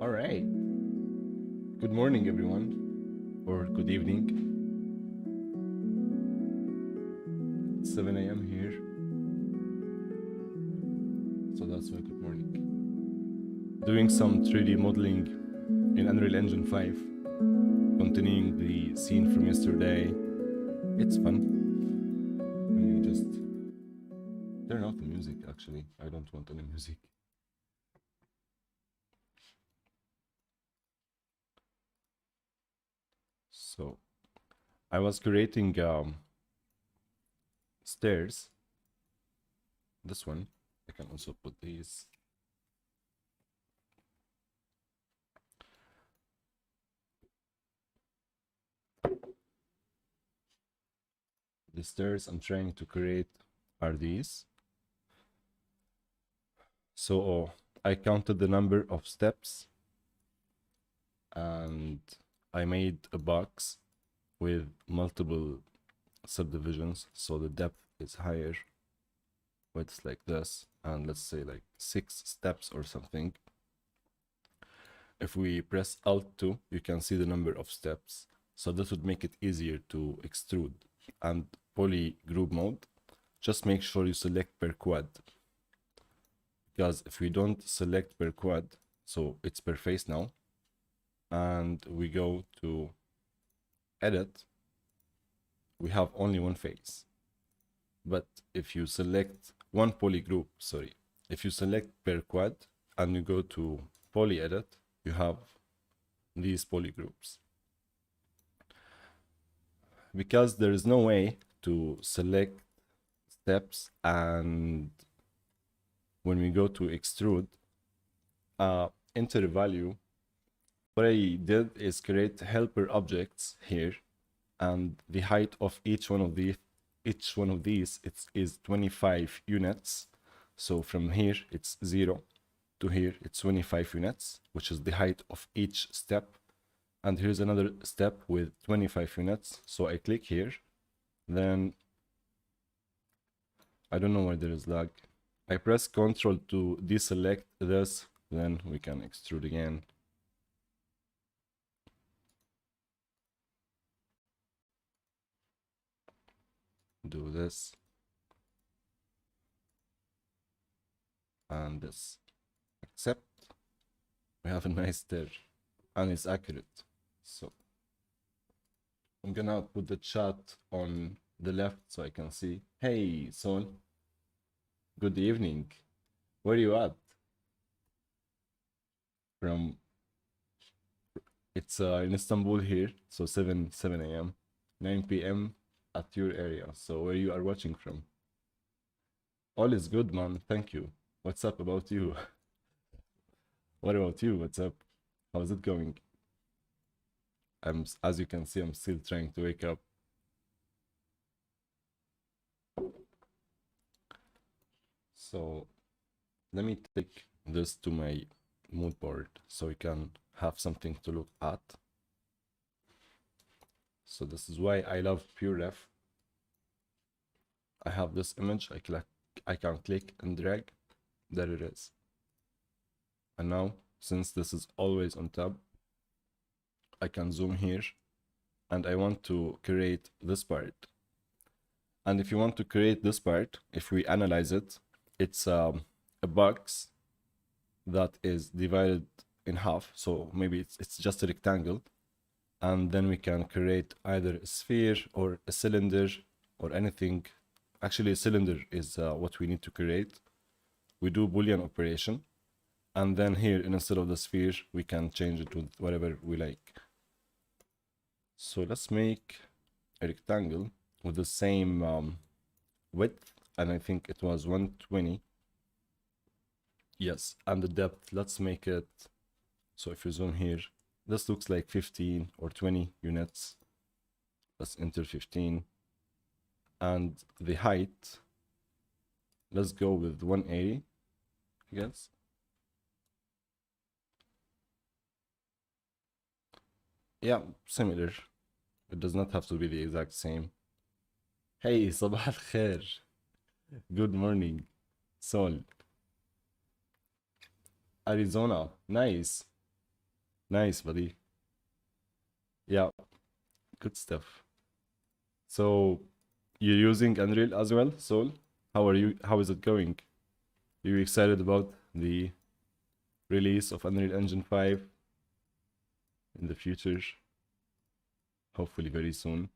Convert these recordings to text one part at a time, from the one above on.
All right. Good morning, everyone, or good evening. 7 a.m. here, so that's why good morning. Doing some 3D modeling in Unreal Engine 5, continuing the scene from yesterday. It's fun. Let me just turn off the music, actually. I don't want any music. So, I was creating stairs. This one, I can also put these. The stairs I'm trying to create are these. So I counted the number of steps and I made a box with multiple subdivisions, so the depth is higher, width like this, and let's say like 6 steps or something. If we press Alt 2, you can see the number of steps, so this would make it easier to extrude. And poly group mode, just make sure you select per quad, because if we don't select per quad, so it's per face now, and we go to edit, we have only one face. But if you select one poly group, if you select per quad and you go to poly edit, you have these poly groups. Because there is no way to select steps, and when we go to extrude, enter a value, what I did is create helper objects here, and the height of each one of these is 25 units. So from here it's 0 to here it's 25 units, which is the height of each step. And here's another step with 25 units. So I click here, then I don't know why there is lag. I press Ctrl to deselect this, then we can extrude again. Do this and this. Accept. We have a nice stair and it's accurate. So I'm gonna put the chat on the left so I can see. Hey Son, good evening. Where are you at? It's in Istanbul here, so 7 a.m, 9 p.m at your area. So where you are watching from? All is good, man. Thank you. What's up about you? What about you? What's up? How's it going? As you can see, I'm still trying to wake up. So let me take this to my mood board so we can have something to look at. So this is why I love PureRef. I have this image, I can click and drag, there it is. And now, since this is always on tab, I can zoom here, and I want to create this part. And if you want to create this part, if we analyze it, it's a box that is divided in half, so maybe it's just a rectangle, and then we can create either a sphere or a cylinder or anything. Actually, a cylinder is what we need to create. We do Boolean operation, and then here, instead of the sphere, we can change it to whatever we like. So let's make a rectangle with the same width, and I think it was 120. Yes, and the depth, let's make it, so if you zoom here, this looks like 15 or 20 units. Let's enter 15. And the height, let's go with 180, I guess. Yeah, similar. It does not have to be the exact same. Hey, صباح الخير. Good morning, Sol. Arizona, nice. Nice, buddy. Yeah, good stuff. So you're using Unreal as well, Soul? How are you? How is it going? Are you excited about the release of Unreal Engine 5 in the future? Hopefully very soon.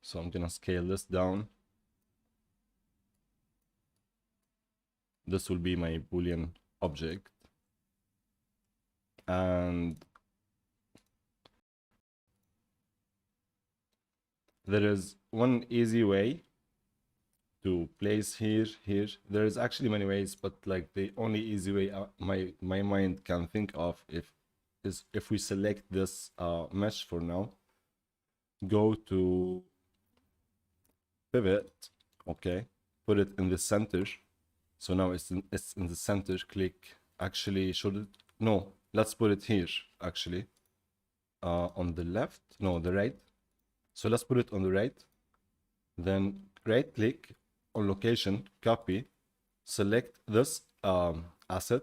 So I'm gonna scale this down. This will be my Boolean object. And there is one easy way to place here. There is actually many ways, but like the only easy way my mind can think of is if we select this mesh for now, go to pivot, okay, put it in the center. So now it's in the center. Click. Actually, should it? No, let's put it here. Actually, on the left. No, the right. So let's put it on the right. Then right click on location, copy, select this asset.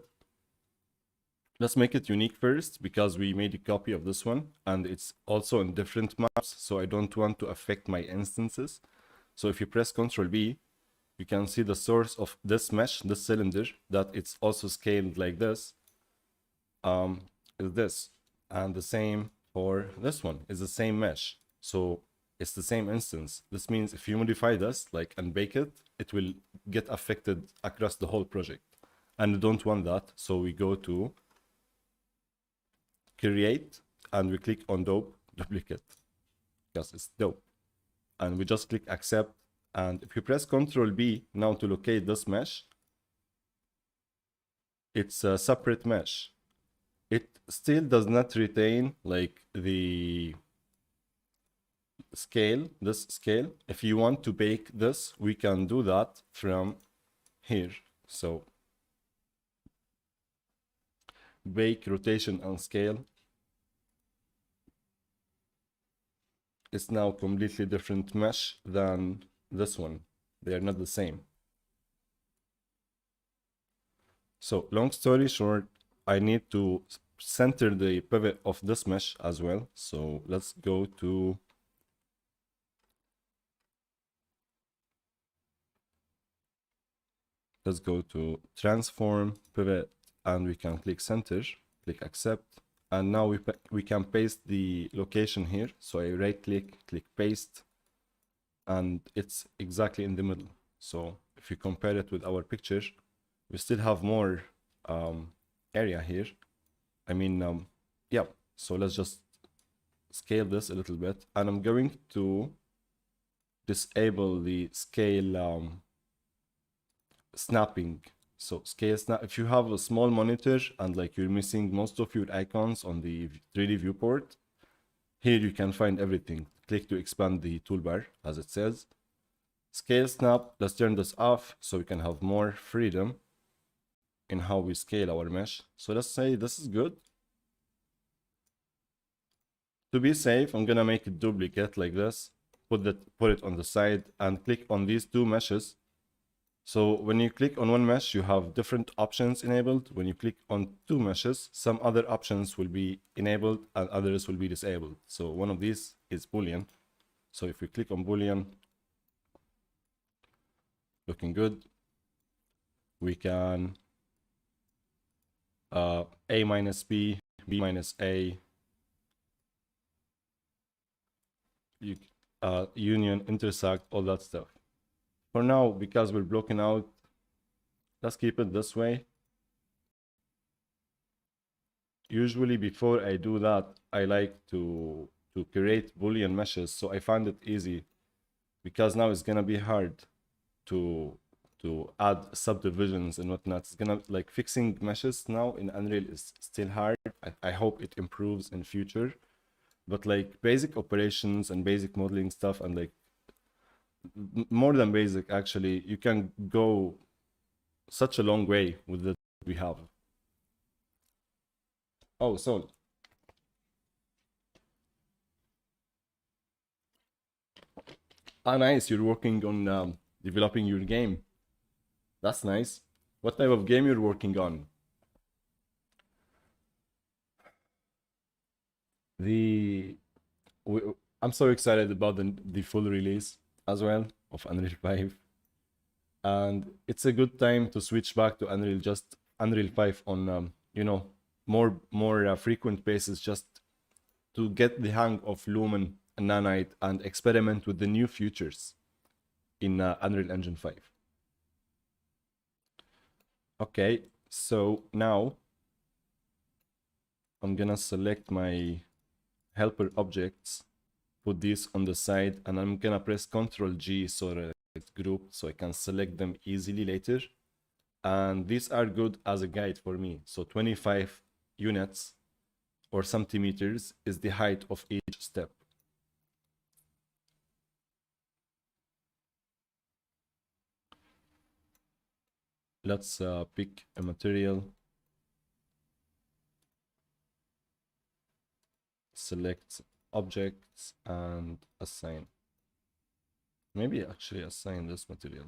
Let's make it unique first because we made a copy of this one and it's also in different maps. So I don't want to affect my instances. So if you press Ctrl B, you can see the source of this mesh, this cylinder, that it's also scaled like this, is this. And the same for this one, is the same mesh. So it's the same instance. This means if you modify this, like, and bake it, it will get affected across the whole project. And we don't want that. So we go to create and we click on duplicate because it's dope. And we just click accept. And if you press Ctrl B now to locate this mesh, it's a separate mesh. It still does not retain like the scale, this scale. If you want to bake this, we can do that from here. So bake, rotation, and scale. It's now completely different mesh than this one. They are not the same. So long story short, I need to center the pivot of this mesh as well. So let's go to transform pivot and we can click center, click accept. And now we can paste the location here. So I right click, click paste, and it's exactly in the middle. So if you compare it with our picture, we still have more area here. I mean, yeah, so let's just scale this a little bit. And I'm going to disable the scale snapping. So scale snap, if you have a small monitor and like you're missing most of your icons on the 3D viewport, here you can find everything. Click to expand the toolbar as it says. Scale snap, let's turn this off so we can have more freedom in how we scale our mesh. So let's say this is good. To be safe, I'm gonna make a duplicate like this, put it on the side and click on these two meshes. So when you click on one mesh, you have different options enabled. When you click on two meshes, some other options will be enabled and others will be disabled. So one of these is Boolean. So if we click on Boolean, looking good, we can A minus B, B minus A, union, intersect, all that stuff. For now, because we're blocking out, let's keep it this way. Usually before I do that, I like to create Boolean meshes, so I find it easy because now it's gonna be hard to add subdivisions and whatnot. It's gonna, like, fixing meshes now in Unreal is still hard. I hope it improves in future, but like basic operations and basic modeling stuff and like more than basic, actually, you can go such a long way with the we have. Oh, so nice, you're working on developing your game. That's nice. What type of game you're working on? The we, I'm so excited about the full release as well of Unreal 5, and it's a good time to switch back to Unreal 5 on more frequent basis, just to get the hang of Lumen and Nanite and experiment with the new features in Unreal Engine 5. Okay, so now I'm gonna select my helper objects, put these on the side, and I'm gonna press Ctrl G so that it's grouped so I can select them easily later. And these are good as a guide for me. So 25 units or centimeters is the height of each step. Let's pick a material, select objects and assign. Maybe actually assign this material.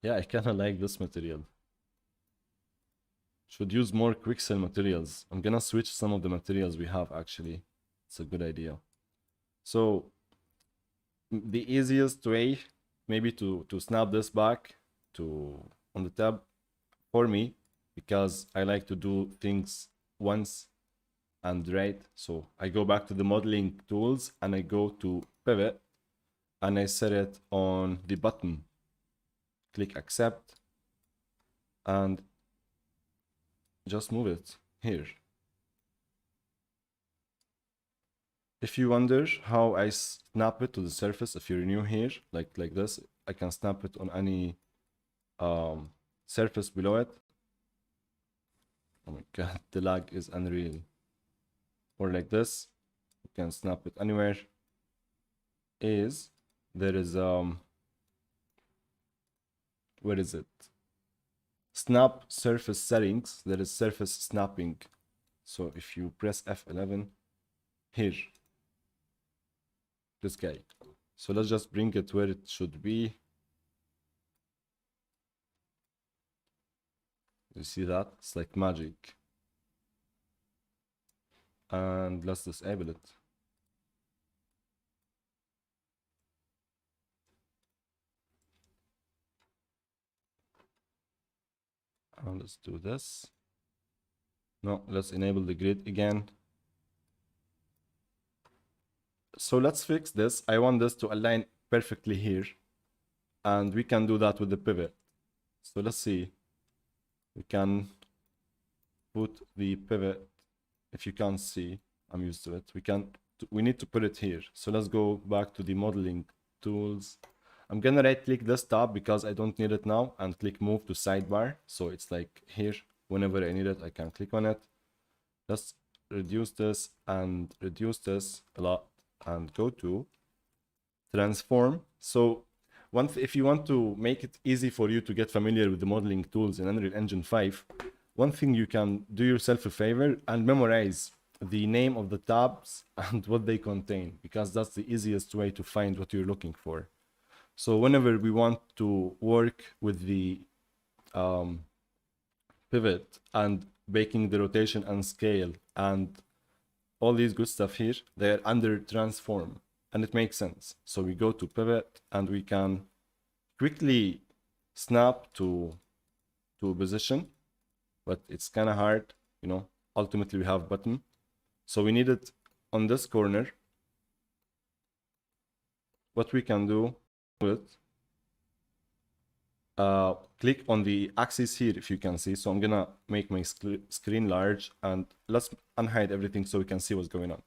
Yeah, I kind of like this material. Should use more quicksell materials. I'm gonna switch some of the materials we have actually. It's a good idea. So the easiest way maybe to snap this back to on the tab for me, because I like to do things once and right. So I go back to the modeling tools and I go to pivot and I set it on the button. Click accept and just move it here. If you wonder how I snap it to the surface, if you're new here, like this, I can snap it on any surface below it. Oh my god, the lag is unreal. Or like this, you can snap it anywhere. There is where is it? Snap surface settings. There is surface snapping. So if you press F11 here, this guy. So let's just bring it where it should be. You see that? It's like magic. And let's disable it. And let's do this. No, let's enable the grid again. So let's fix this. I want this to align perfectly here. And we can do that with the pivot. So let's see. We can put the pivot. If you can't see, I'm used to it. We need to put it here. So let's go back to the modeling tools. I'm gonna right click this tab because I don't need it now and click move to sidebar. So it's like here, whenever I need it, I can click on it. Let's reduce this and reduce this a lot and go to transform. So if you want to make it easy for you to get familiar with the modeling tools in Unreal Engine 5, one thing you can do yourself a favor and memorize the name of the tabs and what they contain, because that's the easiest way to find what you're looking for. So whenever we want to work with the pivot and making the rotation and scale and all these good stuff here, they're under transform and it makes sense. So we go to pivot and we can quickly snap to a position, but it's kind of hard, you know. Ultimately we have button, so we need it on this corner. What we can do with click on the axis here, if you can see. So I'm gonna make my screen large and let's unhide everything so we can see what's going on.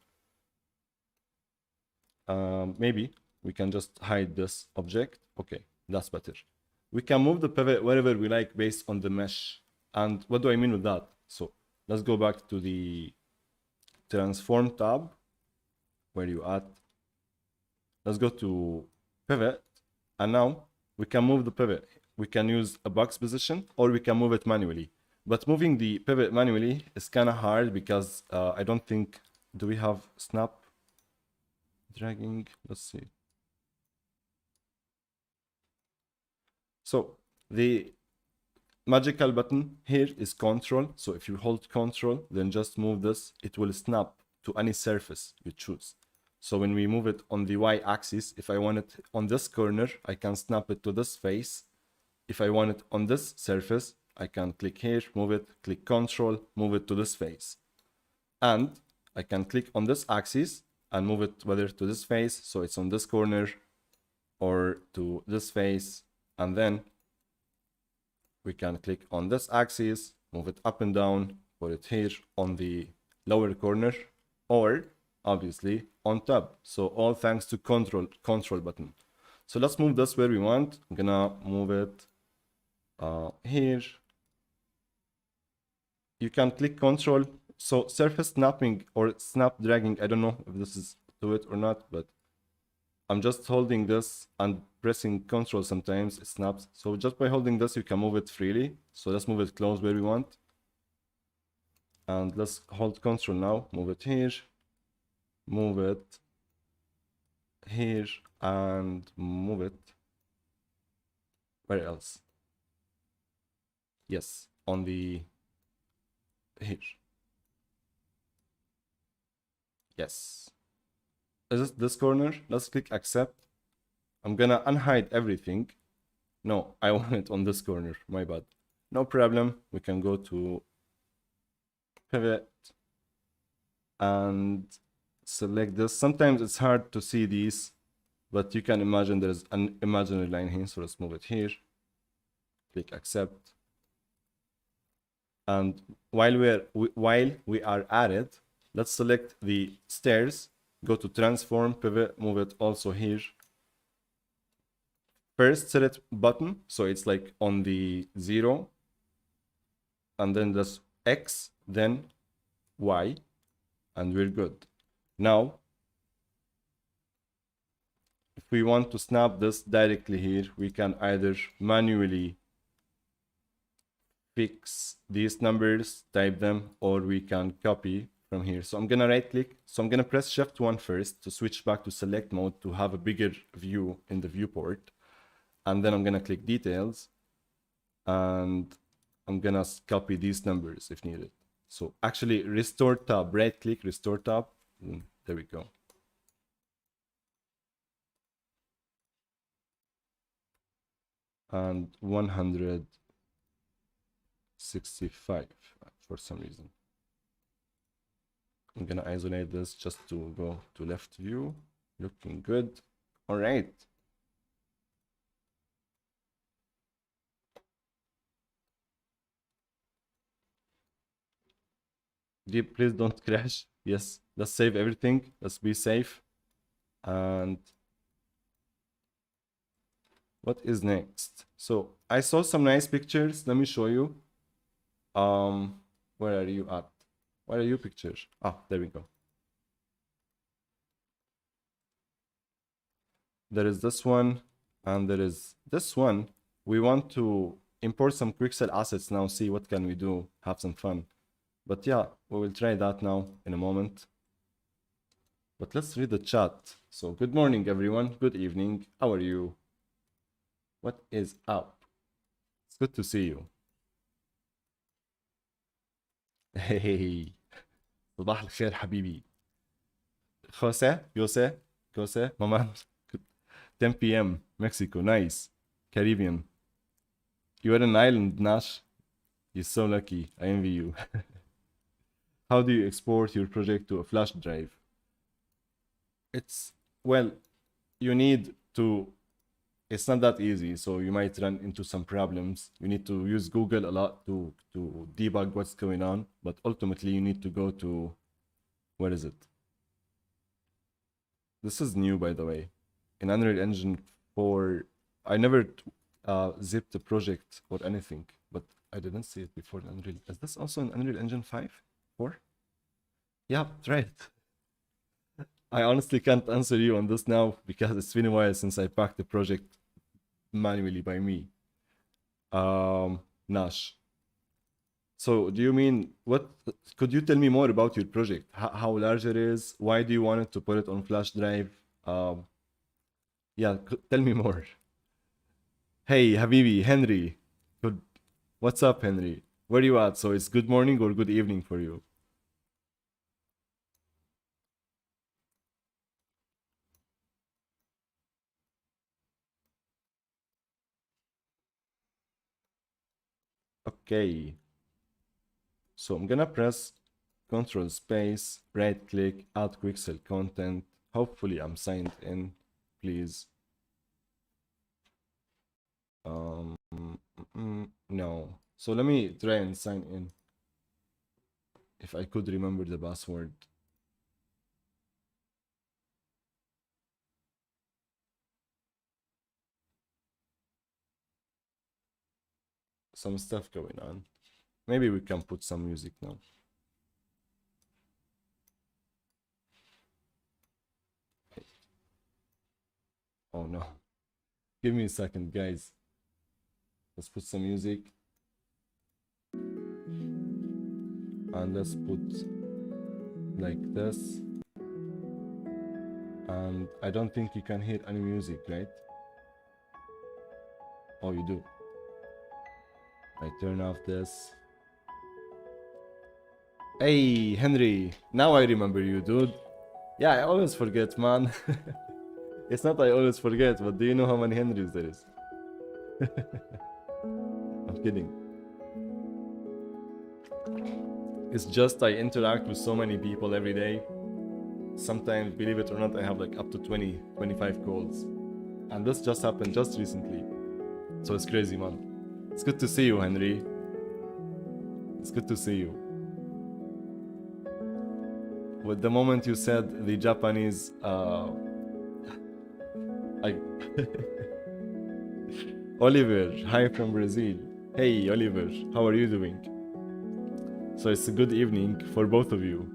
Maybe we can just hide this object. Okay, that's better. We can move the pivot wherever we like based on the mesh. And what do I mean with that? So let's go back to the transform tab. Where you at? Let's go to pivot, and now we can move the pivot. We can use a box position or we can move it manually. But moving the pivot manually is kind of hard because I don't think, do we have snap dragging? Let's see. So the magical button here is control. So if you hold control, then just move this, it will snap to any surface you choose. So when we move it on the y-axis, if I want it on this corner, I can snap it to this face. If I want it on this surface, I can click here, move it, click control, move it to this face. And I can click on this axis and move it whether to this face, so it's on this corner, or to this face. And then we can click on this axis, move it up and down, put it here on the lower corner, or obviously on top. So all thanks to control button. So let's move this where we want. I'm gonna move it here. You can click control. So surface snapping or snap dragging, I don't know if this is to it or not, but I'm just holding this and pressing control, sometimes it snaps. So just by holding this, you can move it freely. So let's move it close where we want. And let's hold control now, move it here, move it here, and move it, where else? Yes, on the, here. Yes. Is this corner? Let's click accept. I'm gonna unhide everything. No, I want it on this corner, my bad. No problem, we can go to pivot and select this. Sometimes it's hard to see these, but you can imagine there's an imaginary line here. So let's move it here, click accept. And while we are at it, let's select the stairs, go to transform, pivot, move it also here. First select button, so it's like on the 0, and then just X, then Y, and we're good. Now, if we want to snap this directly here, we can either manually fix these numbers, type them, or we can copy from here. So I'm gonna right click. So I'm gonna press Shift 1 first to switch back to select mode to have a bigger view in the viewport. And then I'm gonna click details, and I'm gonna copy these numbers if needed. So actually restore tab, right click, restore tab. There we go. And 165 for some reason. I'm gonna isolate this just to go to left view. Looking good. All right. Deep, please don't crash. Yes, let's save everything. Let's be safe. And what is next? So I saw some nice pictures. Let me show you. Where are you at? Where are you pictures? Ah, there we go. There is this one, and there is this one. We want to import some Quixel assets now, see what can we do, have some fun. But yeah, we will try that now in a moment. But let's read the chat. So good morning, everyone. Good evening. How are you? What is up? It's good to see you. Hey, صباح الخير حبيبي. Jose, Mama. 10 p.m. Mexico. Nice. Caribbean. You are an island, Nash. You're so lucky. I envy you. How do you export your project to a flash drive? It's, well, you need to, it's not that easy. So you might run into some problems. You need to use Google a lot to debug what's going on. But ultimately you need to go to, where is it? This is new, by the way. In Unreal Engine 4, I never zipped a project or anything, but I didn't see it before in Unreal. Is this also in Unreal Engine 5? 4? Yeah, right. I honestly can't answer you on this now because it's been a while since I packed the project manually by me. Nash. So do you mean, what, could you tell me more about your project? How large it is? Why do you want it to put it on flash drive? Yeah, tell me more. Hey, Habibi, Henry. Good. What's up, Henry? Where you at? So it's good morning or good evening for you? Okay. So I'm gonna press Control Space, right click, add Quixel content. Hopefully I'm signed in, please. No. So let me try and sign in. If I could remember the password. Some stuff going on. Maybe we can put some music now. Oh no. Give me a second, guys. Let's put some music. And let's put like this. And I don't think you can hear any music, right? Oh, you do. I turn off this. Hey, Henry. Now I remember you, dude. Yeah, I always forget, man. It's not I always forget, but do you know how many Henrys there is? I'm kidding. It's just I interact with so many people every day. Sometimes, believe it or not, I have like up to 20, 25 calls. And this just happened just recently. So it's crazy, man. It's good to see you, Henry. It's good to see you. With the moment you said the Japanese, I Oliver, hi from Brazil. Hey, Oliver, how are you doing? So it's a good evening for both of you.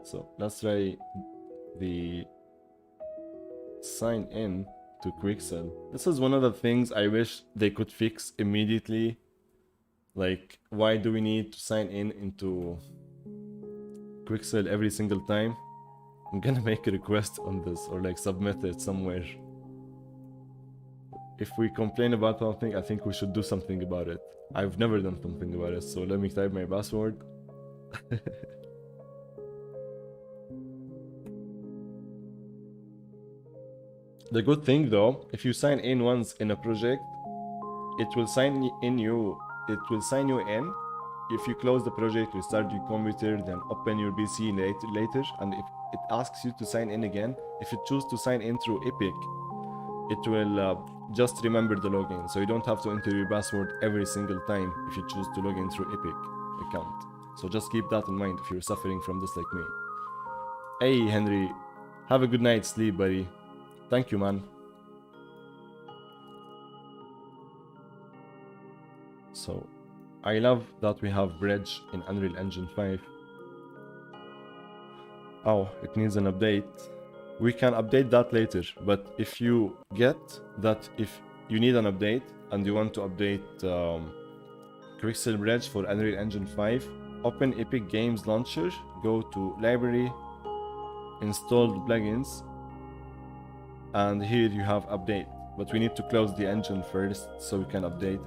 So let's try the sign in to Quixel. This is one of the things I wish they could fix immediately. Like, why do we need to sign in into Quixel every single time? I'm gonna make a request on this or like submit it somewhere. If we complain about something, I think we should do something about it. I've never done something about it, so let me type my password. The good thing though, if you sign in once in a project, it will sign you in. If you close the project, restart your computer, then open your PC later, and if it asks you to sign in again, if you choose to sign in through Epic, it will just remember the login, so you don't have to enter your password every single time if you choose to log in through Epic account. So just keep that in mind if you're suffering from this like me. Hey Henry, have a good night's sleep, buddy. Thank you, man. So I love that we have bridge in Unreal Engine 5. Oh, it needs an update. We can update that later, but if you get that if you need an update and you want to update Quixel Bridge for Unreal Engine 5, open Epic Games Launcher, go to Library, Installed Plugins, and here you have Update. But we need to close the engine first so we can update.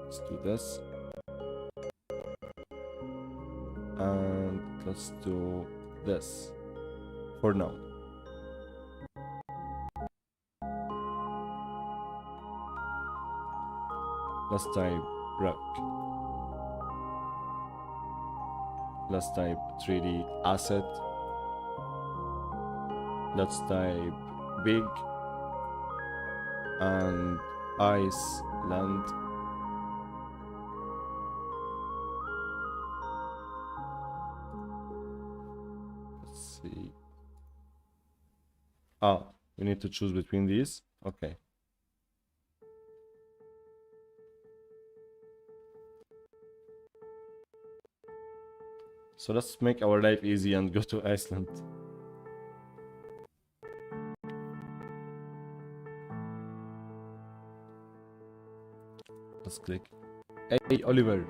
Let's do this. And let's do this for now. Let's type rock. Let's type 3D asset. Let's type big and Iceland. Let's see. Ah, we need to choose between these. Okay. So let's make our life easy and go to Iceland. Let's click. Hey, Oliver.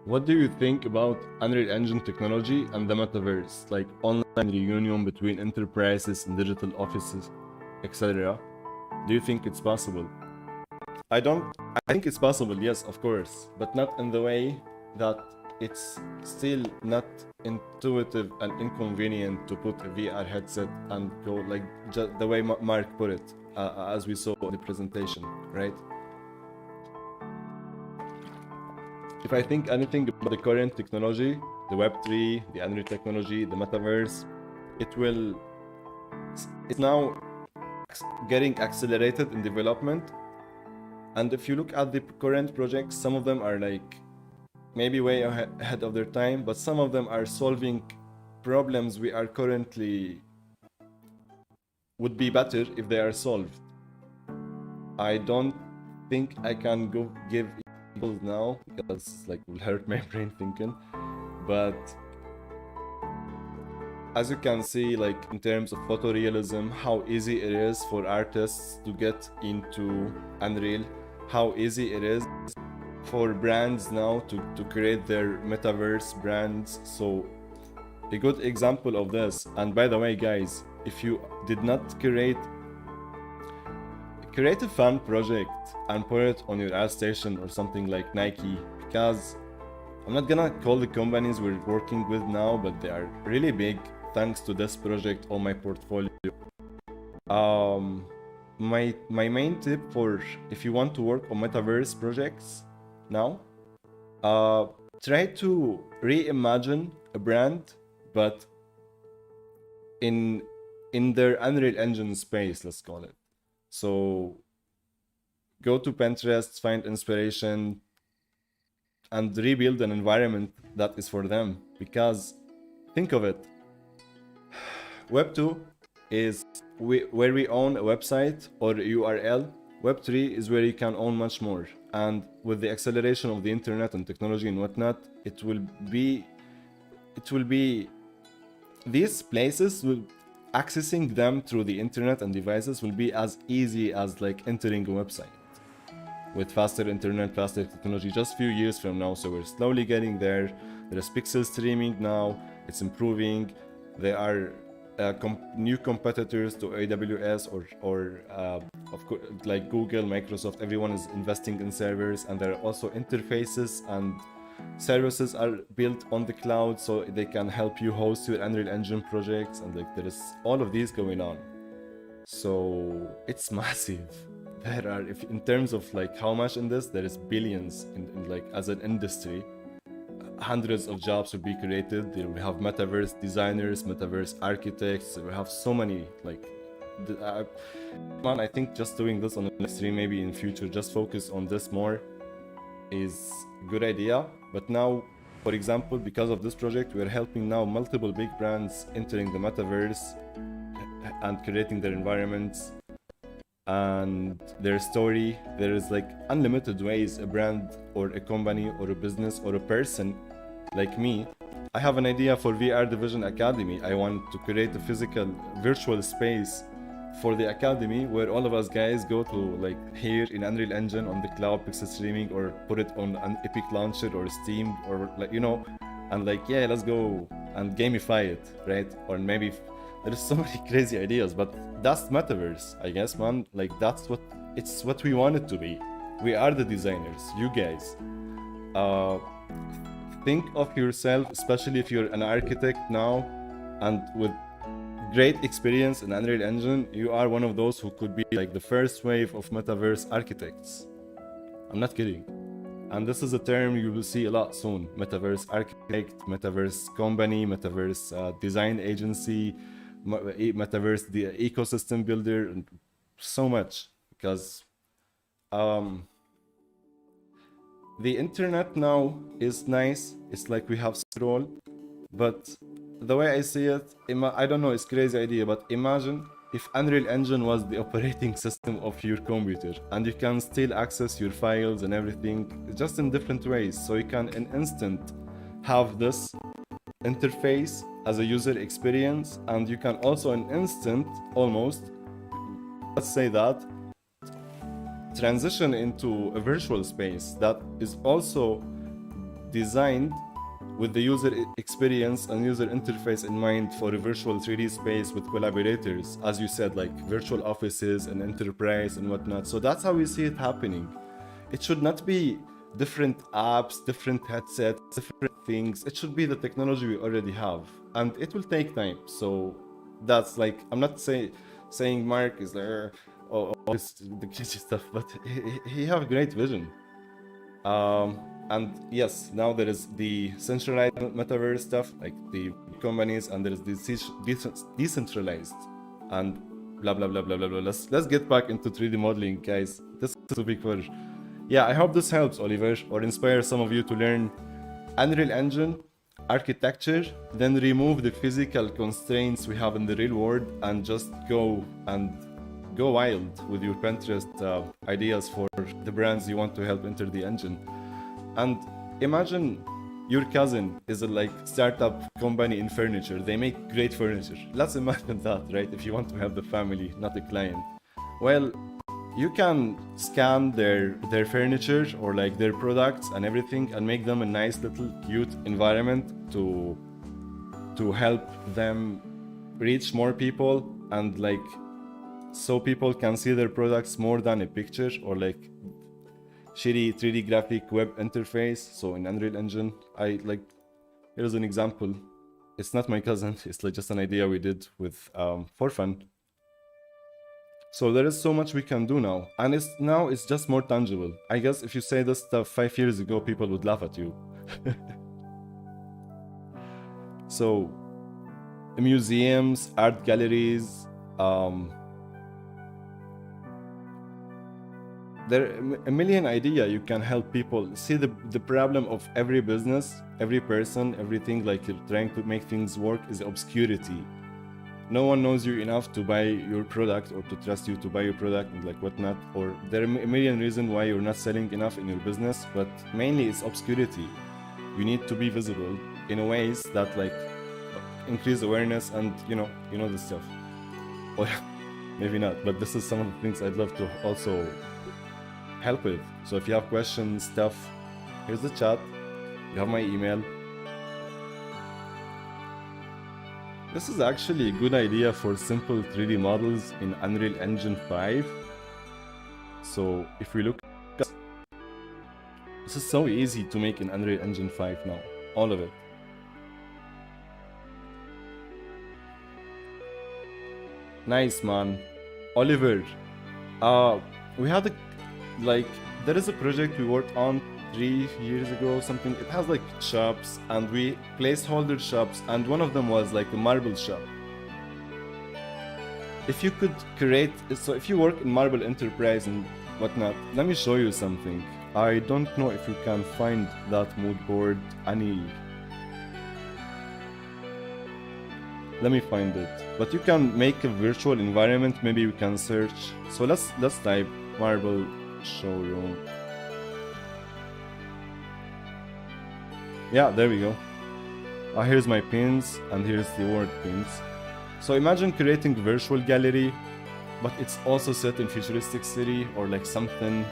What do you think about Unreal Engine technology and the metaverse, like online reunion between enterprises and digital offices, etc.? Do you think it's possible? I think it's possible, yes, of course, but not in the way that it's still not intuitive and inconvenient to put a VR headset and go like the way Mark put it, as we saw in the presentation, right? If I think anything about the current technology, the Web3, the Unreal technology, the metaverse, it's now getting accelerated in development. And if you look at the current projects, some of them are like maybe way ahead of their time, but some of them are solving problems we are currently would be better if they are solved. I don't think I can go give examples now because like will hurt my brain thinking, but as you can see, like in terms of photorealism, how easy it is for artists to get into Unreal, how easy it is for brands now to create their metaverse brands. So a good example of this, and by the way guys, if you did not create a fun project and put it on your Artstation or something like Nike, because I'm not gonna call the companies we're working with now, but they are really big thanks to this project on my portfolio. My main tip for if you want to work on metaverse projects now, try to reimagine a brand, but in their Unreal Engine space, let's call it. So go to Pinterest, find inspiration, and rebuild an environment that is for them. Because think of it, Web 2 is where we own a website or a URL. Web 3 is where you can own much more. And with the acceleration of the internet and technology and whatnot, it will be these places will accessing them through the internet and devices will be as easy as like entering a website with faster internet, faster technology, just few years from now. So we're slowly getting there. There's pixel streaming now, it's improving. There are new competitors to AWS or of course like Google, Microsoft. Everyone is investing in servers, and there are also interfaces and services are built on the cloud so they can help you host your Unreal Engine projects, and like there is all of these going on. So it's massive. There are, if in terms of like how much in this, there is billions in like as an industry. Hundreds of jobs will be created. There we have metaverse designers, metaverse architects. We have so many like man, I think just doing this on the stream maybe in future, just focus on this more, is a good idea. But now, for example, because of this project, we're helping now multiple big brands entering the metaverse and creating their environments and their story. There is like unlimited ways a brand or a company or a business or a person like me, I have an idea for VR Division Academy. I want to create a physical virtual space for the academy where all of us guys go to, like here in Unreal Engine on the cloud pixel streaming, or put it on an Epic launcher or Steam, or like, you know, and like, yeah, let's go and gamify it, right? Or maybe there's so many crazy ideas, but that's metaverse, I guess, man. Like that's what we want it to be. We are the designers, you guys. Think of yourself, especially if you're an architect now and with great experience in Unreal Engine, you are one of those who could be like the first wave of metaverse architects. I'm not kidding. And this is a term you will see a lot soon. Metaverse architect, metaverse company, metaverse design agency, metaverse the ecosystem builder, and so much. Because the internet now is nice. It's like we have scroll, but the way I see it, I don't know, it's a crazy idea, but imagine if Unreal Engine was the operating system of your computer, and you can still access your files and everything just in different ways. So you can in instant have this interface as a user experience, and you can also in instant, almost, let's say that, transition into a virtual space that is also designed with the user experience and user interface in mind for a virtual 3D space with collaborators, as you said, like virtual offices and enterprise and whatnot. So that's how we see it happening. It should not be different apps, different headsets, different things. It should be the technology we already have, and it will take time. So that's like, I'm not saying Mark is there or this the kitschy stuff, but he have a great vision. And yes, now there is the centralized metaverse stuff, like the companies, and there is the decentralized, and blah blah blah blah blah blah. Let's get back into 3D modeling, guys. This is too big for. Yeah, I hope this helps, Oliver, or inspires some of you to learn Unreal Engine architecture, then remove the physical constraints we have in the real world, and just go wild with your Pinterest ideas for the brands you want to help enter the engine. And imagine your cousin is a like startup company in furniture. They make great furniture. Let's imagine that, right? If you want to help the family, not the client. Well, you can scan their furniture or like their products and everything and make them a nice little cute environment to help them reach more people, and like so people can see their products more than a picture or like shitty 3D graphic web interface. So in Unreal Engine, I like, here's an example. It's not my cousin, it's like just an idea we did with for fun. So there is so much we can do now, and it's just more tangible. I guess if you say this stuff 5 years ago, people would laugh at you. So museums, art galleries, there are a million ideas you can help people see the problem of every business, every person, everything. Like you're trying to make things work is obscurity. No one knows you enough to buy your product or to trust you to buy your product and like whatnot. Or there are a million reasons why you're not selling enough in your business, but mainly it's obscurity. You need to be visible in ways that like increase awareness, and you know this stuff. Well, maybe not, but this is some of the things I'd love to also help with. So if you have questions, stuff, here's the chat. You have my email. This is actually a good idea for simple 3D models in Unreal Engine 5. So if we look, this is so easy to make in Unreal Engine 5 now, all of it. Nice, man. Oliver, we had there is a project we worked on 3 years ago or something. It has like shops, and we placeholder shops, and one of them was like a marble shop. If you could create, so if you work in Marble Enterprise and whatnot, let me show you something. I don't know if you can find that mood board let me find it. But you can make a virtual environment. Maybe we can search. So let's type marble showroom. Yeah, there we go. Here's my pins, and here's the word pins. So imagine creating a virtual gallery, but it's also set in futuristic city or like something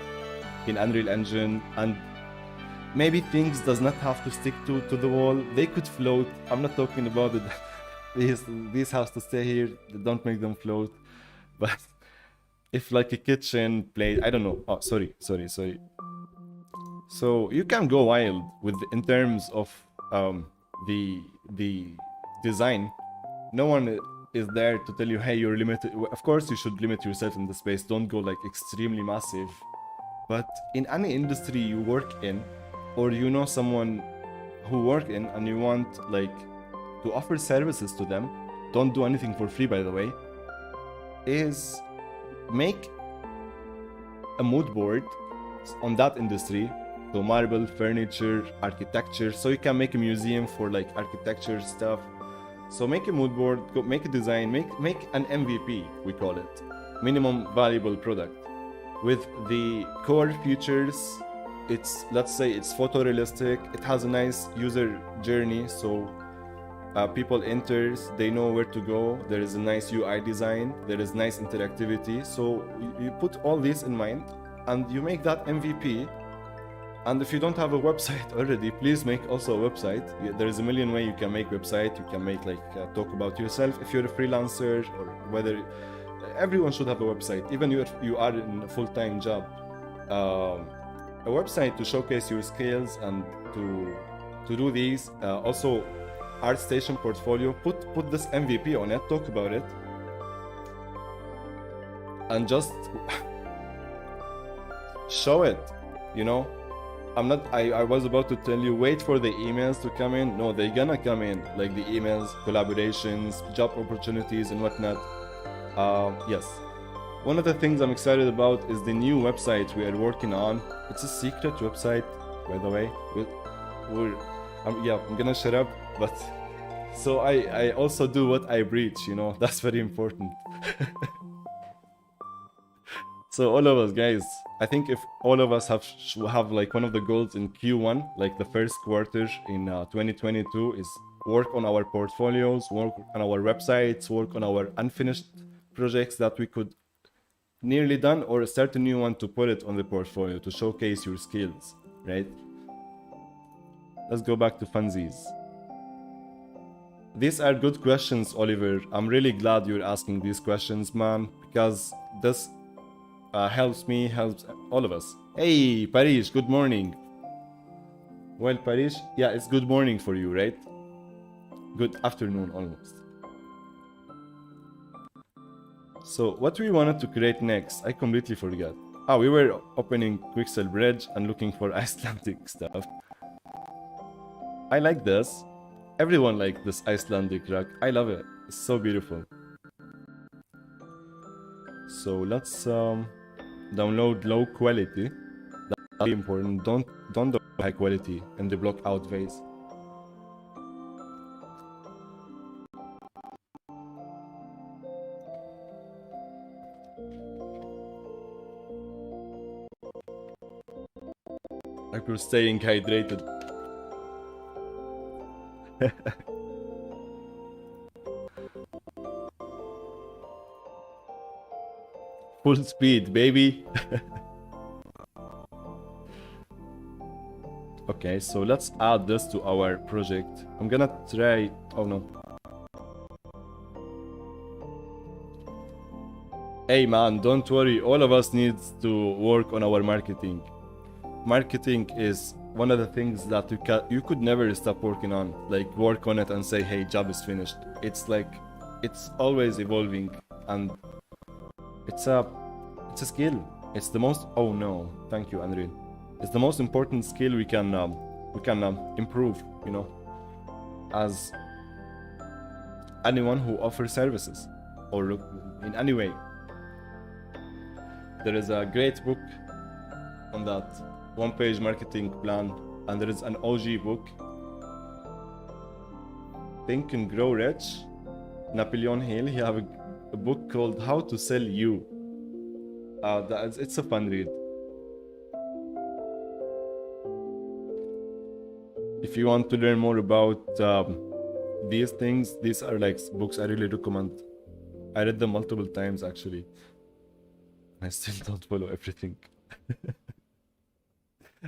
in Unreal Engine, and maybe things does not have to stick to the wall. They could float. I'm not talking about it. These has to stay here. Don't make them float. But if like a kitchen plate, I don't know. Oh, sorry. So you can go wild with in terms of the design. No one is there to tell you, hey, you're limited. Of course, you should limit yourself in the space. Don't go like extremely massive. But in any industry you work in, or you know someone who work in, and you want like to offer services to them, don't do anything for free, by the way, is make a mood board on that industry. So marble, furniture, architecture. So you can make a museum for like architecture stuff. So make a mood board, go make a design, make an MVP, we call it, minimum valuable product, with the core features. It's, let's say it's photorealistic. It has a nice user journey. So people enters, they know where to go. There is a nice UI design. There is nice interactivity. So you put all this in mind, and you make that MVP. And if you don't have a website already, please make also a website. There is a million ways you can make website. You can make like talk about yourself if you're a freelancer, or whether everyone should have a website, even if you are in a full-time job. A website to showcase your skills and to do these. Also, Artstation portfolio. Put this MVP on it. Talk about it, and just show it. You know. I was about to tell you, wait for the emails to come in. No, they're gonna come in, like the emails, collaborations, job opportunities, and whatnot. Yes. One of the things I'm excited about is the new website we are working on. It's a secret website, by the way. I'm gonna shut up, but so I also do what I preach, you know, that's very important. So all of us, guys, I think if all of us have like one of the goals in Q1, like the first quarter in 2022, is work on our portfolios, work on our websites, work on our unfinished projects that we could nearly done, or start a new one to put it on the portfolio to showcase your skills, right? Let's go back to funsies. These are good questions, Oliver. I'm really glad you're asking these questions, man, because this helps me, helps all of us. Hey, Paris, good morning. Well, Paris, yeah, it's good morning for you, right? Good afternoon, almost. So, what we wanted to create next, I completely forgot. We were opening Quixel Bridge and looking for Icelandic stuff. I like this. Everyone likes this Icelandic rock. I love it. It's so beautiful. So let's download low quality. That's really important. Don't download high quality in the block out phase. Like we're staying hydrated. Full speed, baby. Okay, so let's add this to our project. I'm gonna try... Oh no. Hey man, don't worry. All of us needs to work on our marketing. Marketing is one of the things that you could never stop working on. Like, work on it and say, hey, job is finished. It's like, it's always evolving, and it's a skill. It's the most... Oh no, thank you, Andrin. It's the most important skill we can improve, you know, as anyone who offers services or in any way. There is a great book on that, one-page marketing plan, and there is an OG book, Think and Grow Rich, Napoleon Hill. He have a book called How to Sell You. It's a fun read. If you want to learn more about these things, these are like books I really recommend. I read them multiple times actually. I still don't follow everything.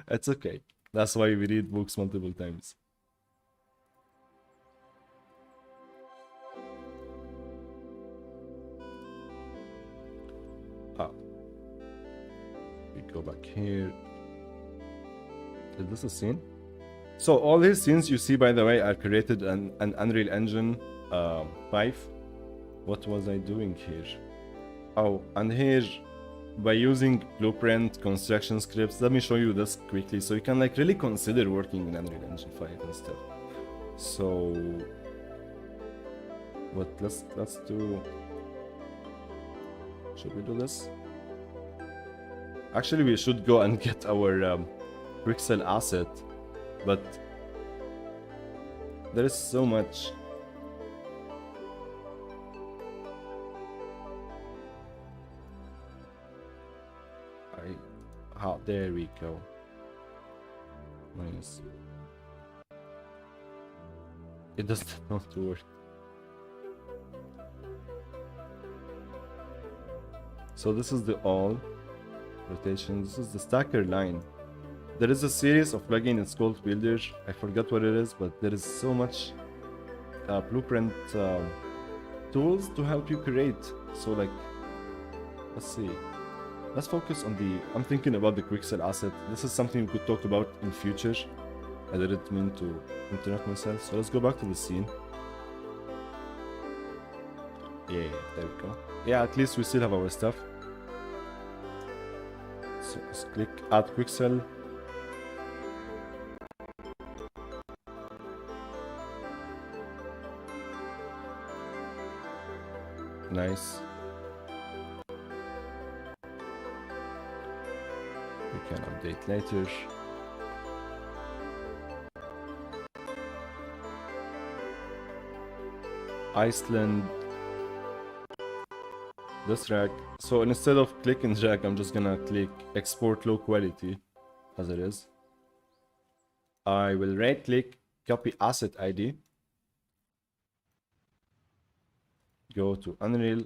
It's okay. That's why we read books multiple times. We go back here. Is this a scene? So all these scenes you see, by the way, are created in Unreal Engine 5. What was I doing here? Oh, and here, by using blueprint construction scripts, let me show you this quickly, so you can like really consider working in Unreal Engine 5 and stuff. So, what? Let's do. Should we do this? Actually, we should go and get our Quixel asset, but there is so much. There we go. Nice. It does not work. So this is the all rotation. This is the stacker line. There is a series of plugins, it's called Builder. I forgot what it is, but there is so much blueprint tools to help you create. So like, let's see. Let's focus on the, I'm thinking about the Quixel asset. This is something we could talk about in future. I didn't mean to interrupt myself. So let's go back to the scene. Yeah, there we go. Yeah, at least we still have our stuff. So let's click add Quixel. Nice. We can update later. Iceland. This drag. So instead of click and drag, I'm just gonna click export low quality as it is. I will right click, copy asset ID. Go to Unreal.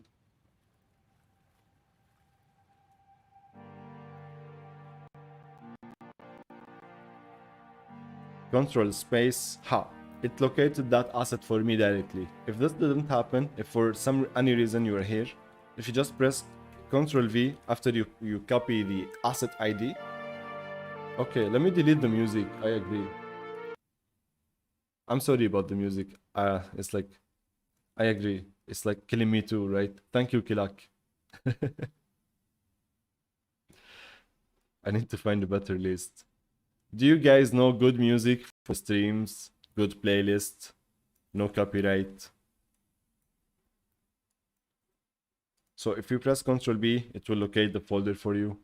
Control space, ha. It located that asset for me directly. If this didn't happen, if for any reason you are here, if you just press Ctrl V after you copy the asset ID. Okay, let me delete the music. I agree. I'm sorry about the music. It's like, I agree. It's like killing me too, right? Thank you, Kilak. I need to find a better list. Do you guys know good music for streams? Good playlist? No copyright? So if you press Ctrl B, it will locate the folder for you.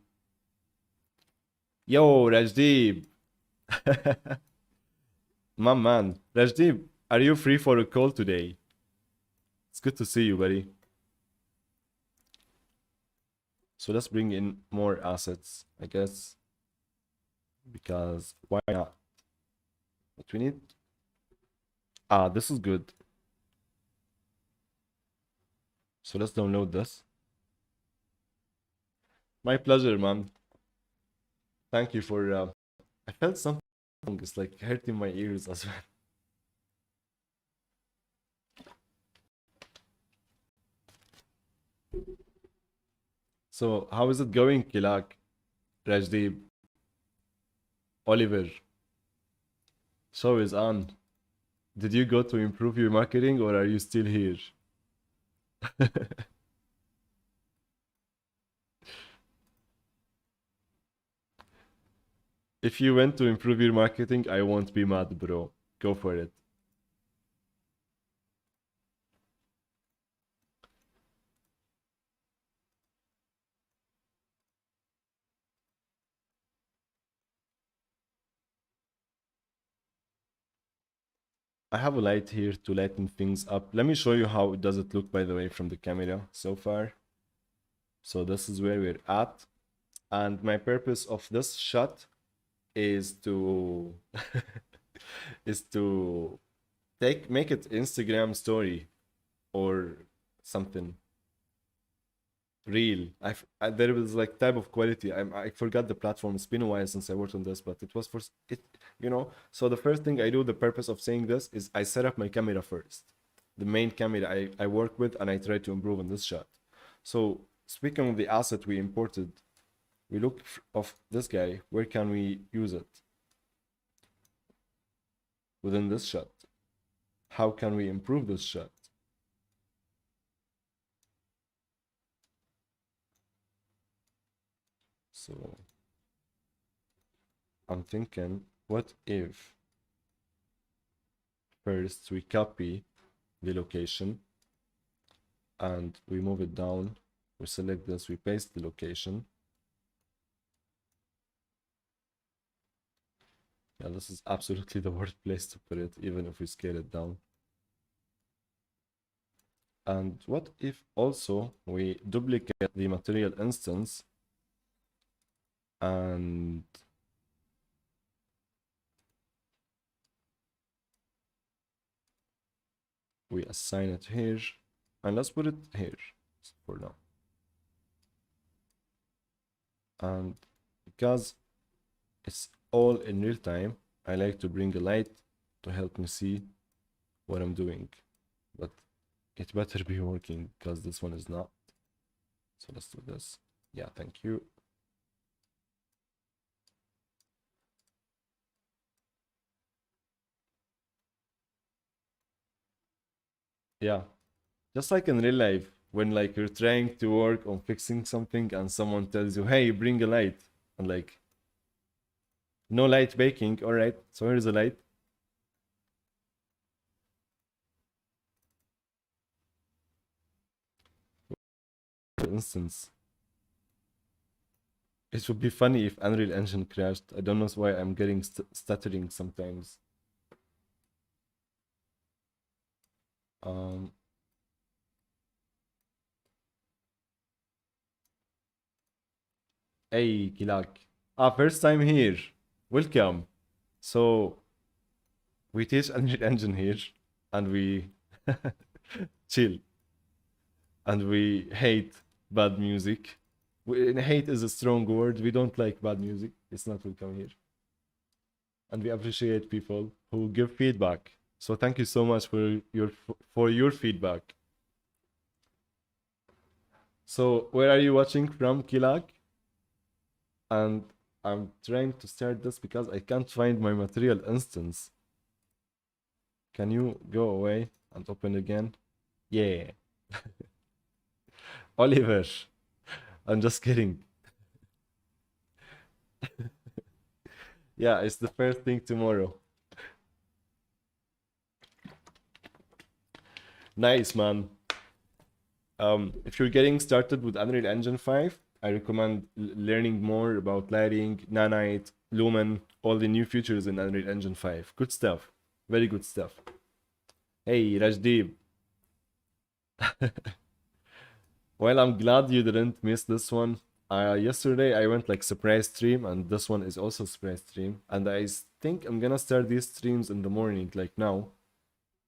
Yo, Rajdeep! My man. Rajdeep, are you free for a call today? It's good to see you, buddy. So let's bring in more assets, I guess. Because why not? What we need? Ah, this is good. So let's download this. My pleasure, man. Thank you for... I felt something. It's like hurting my ears as well. So how is it going, Kilak? Rajdeep? Oliver? Show is on. Did you go to improve your marketing or are you still here? If you went to improve your marketing, I won't be mad, bro. Go for it. I have a light here to lighten things up. Let me show you how it does it look, by the way, from the camera so far. So this is where we're at. And my purpose of this shot is to is to make it Instagram story or something real. There was like type of quality. I forgot the platform. It's been a while since I worked on this, but it was for it, you know. So the first thing I do, the purpose of saying this is I set up my camera first, the main camera I work with, and I try to improve on this shot. So speaking of the asset we imported, we look of this guy. Where can we use it within this shot? How can we improve this shot? So I'm thinking, what if first we copy the location and we move it down, we select this, we paste the location. Yeah, this is absolutely the worst place to put it, even if we scale it down. And what if also we duplicate the material instance and we assign it here, and let's put it here for now. And because it's all in real time. I like to bring a light to help me see what I'm doing, but it better be working because this one is not. So let's do this. Yeah, thank you. Yeah, just like in real life, when like you're trying to work on fixing something and someone tells you, hey, bring a light, and like, no light baking. All right, so here's a light. For instance, it would be funny if Unreal Engine crashed. I don't know why I'm getting stuttering sometimes. Um, hey, Kilak. Ah, first time here. Welcome. So we teach Unreal Engine here, and we chill, and we hate bad music. Hate is a strong word. We don't like bad music. It's not welcome here. And we appreciate people who give feedback. So thank you so much for your feedback. So where are you watching from, Kilak? And I'm trying to start this because I can't find my material instance. Can you go away and open again? Yeah. Oliver. I'm just kidding. Yeah, it's the first thing tomorrow. Nice, man. If you're getting started with Unreal Engine 5, I recommend learning more about lighting, nanite, lumen, all the new features in Unreal Engine 5. Good stuff. Very good stuff. Hey, Rajdeep. Well, I'm glad you didn't miss this one. Yesterday I went like surprise stream, and this one is also surprise stream. And I think I'm gonna start these streams in the morning, like now.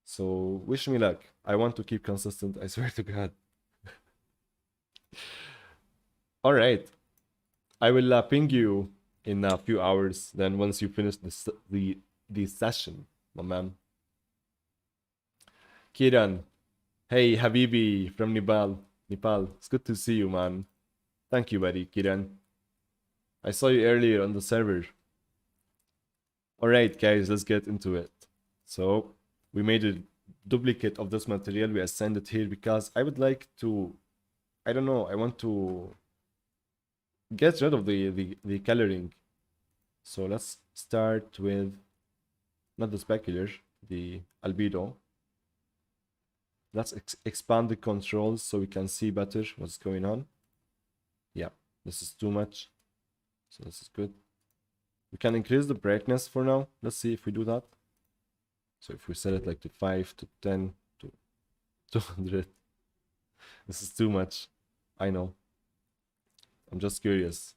So wish me luck. I want to keep consistent, I swear to God. All right. I will ping you in a few hours. Then once you finish the session, my man. Kiran, hey Habibi from Nepal. Nepal, it's good to see you, man. Thank you, buddy, Kiran. I saw you earlier on the server. All right, guys, let's get into it. So we made a duplicate of this material. We assigned it here because I would like to, I don't know, I want to get rid of the coloring. So let's start with not the specular, the albedo. Let's expand the controls so we can see better what's going on. Yeah, this is too much. So this is good. We can increase the brightness for now. Let's see if we do that. So if we set it like to 5 to 10 to 200. This is too much. I know. I'm just curious.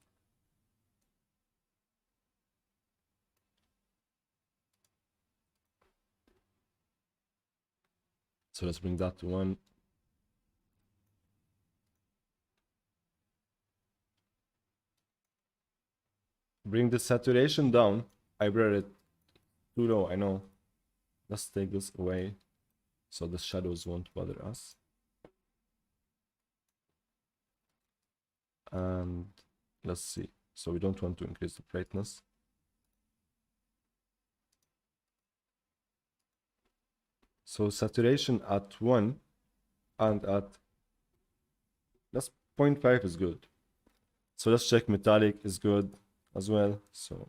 So let's bring that to 1. Bring the saturation down. I brought it too low, I know. Let's take this away so the shadows won't bother us. And let's see. So we don't want to increase the brightness. So saturation at 1 and at that's 0.5 is good. So let's check metallic is good as well. So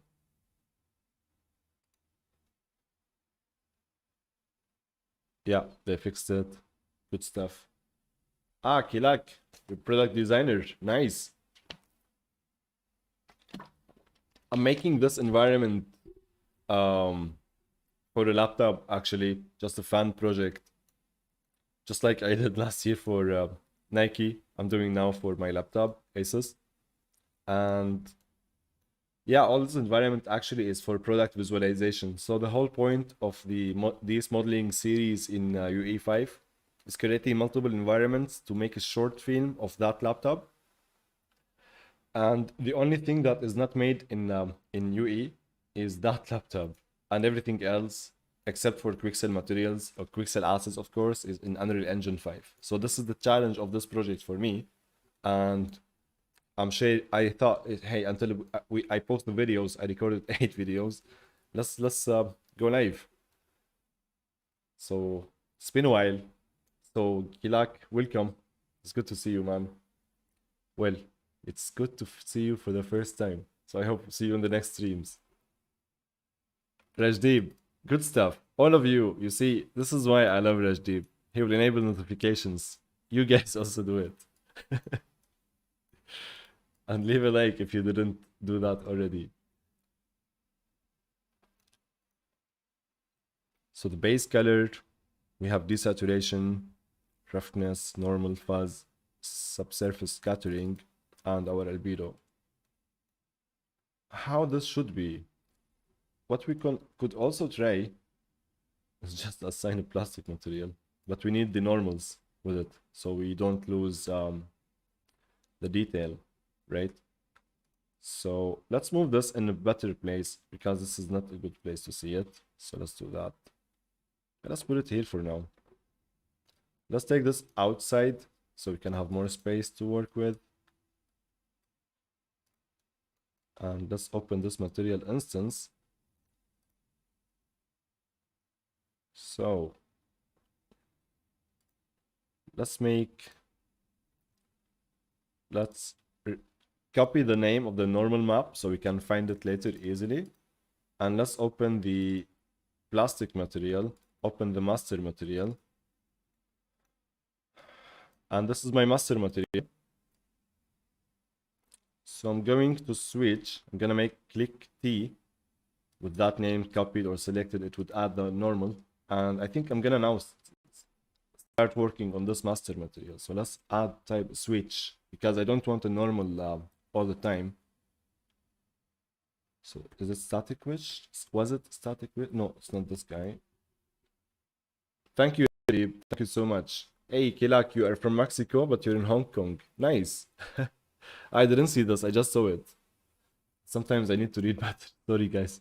yeah, they fixed it. Good stuff. Ah, Kilak, your product designer. Nice. I'm making this environment for a laptop, actually, just a fan project. Just like I did last year for Nike, I'm doing now for my laptop, Asus. And yeah, all this environment actually is for product visualization. So the whole point of this modeling series in UE5 is creating multiple environments to make a short film of that laptop. And the only thing that is not made in UE is that laptop, and everything else except for Quixel materials or Quixel assets, of course, is in Unreal Engine 5. So this is the challenge of this project for me, and I'm sure I thought, hey, until I post the videos, I recorded 8 videos. Let's go live. So it's been a while. So Gilak, welcome. It's good to see you, man. Well, it's good to see you for the first time. So I hope to see you in the next streams. Rajdeep, good stuff. All of you, you see, this is why I love Rajdeep. He will enable notifications. You guys also do it. And leave a like if you didn't do that already. So the base color, we have desaturation, roughness, normal fuzz, subsurface scattering, and our albedo. How this should be? What we could also try is just assign a plastic material, but we need the normals with it, so we don't lose the detail, right? So let's move this in a better place because this is not a good place to see it. So let's do that. Let's put it here for now. Let's take this outside so we can have more space to work with. And let's open this material instance. So let's copy the name of the normal map so we can find it later easily. And let's open the plastic material, open the master material. And this is my master material. So I'm going to switch, I'm gonna make click T with that name copied or selected, it would add the normal. And I think I'm gonna now start working on this master material. So let's add type switch because I don't want a normal all the time. So is it static width? Was it static width? No, it's not this guy. Thank you, Arib. Thank you so much. Hey, Kilak, you are from Mexico, but you're in Hong Kong. Nice. I didn't see this. I just saw it. Sometimes I need to read better. Sorry, guys.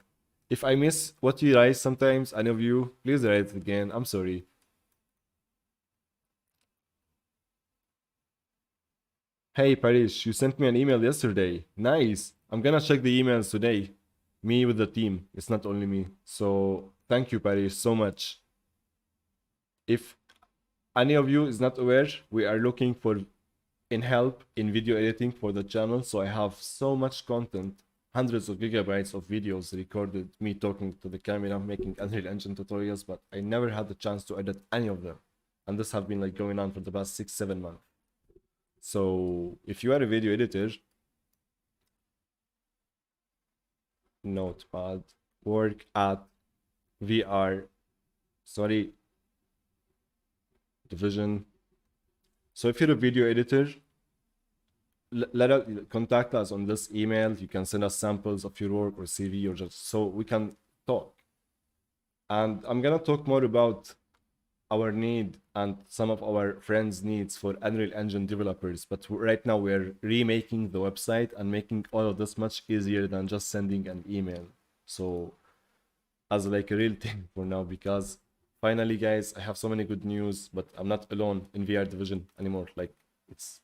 If I miss what you write sometimes, any of you, please write it again. I'm sorry. Hey, Parish, you sent me an email yesterday. Nice. I'm gonna check the emails today. Me with the team. It's not only me. So thank you, Parish, so much. If any of you is not aware, we are looking for help in video editing for the channel. So I have so much content, hundreds of gigabytes of videos recorded, me talking to the camera, making Unreal Engine tutorials, but I never had the chance to edit any of them. And this have been like going on for the past 6-7 months. So if you are a video editor, notepad, work at VR, sorry, division. So if you're a video editor, contact us on this email. You can send us samples of your work or CV or just so we can talk. And I'm gonna talk more about our need and some of our friends' needs for Unreal Engine developers. But right now we're remaking the website and making all of this much easier than just sending an email. So as like a real thing for now, because finally, guys, I have so many good news, but I'm not alone in VR division anymore. Like it's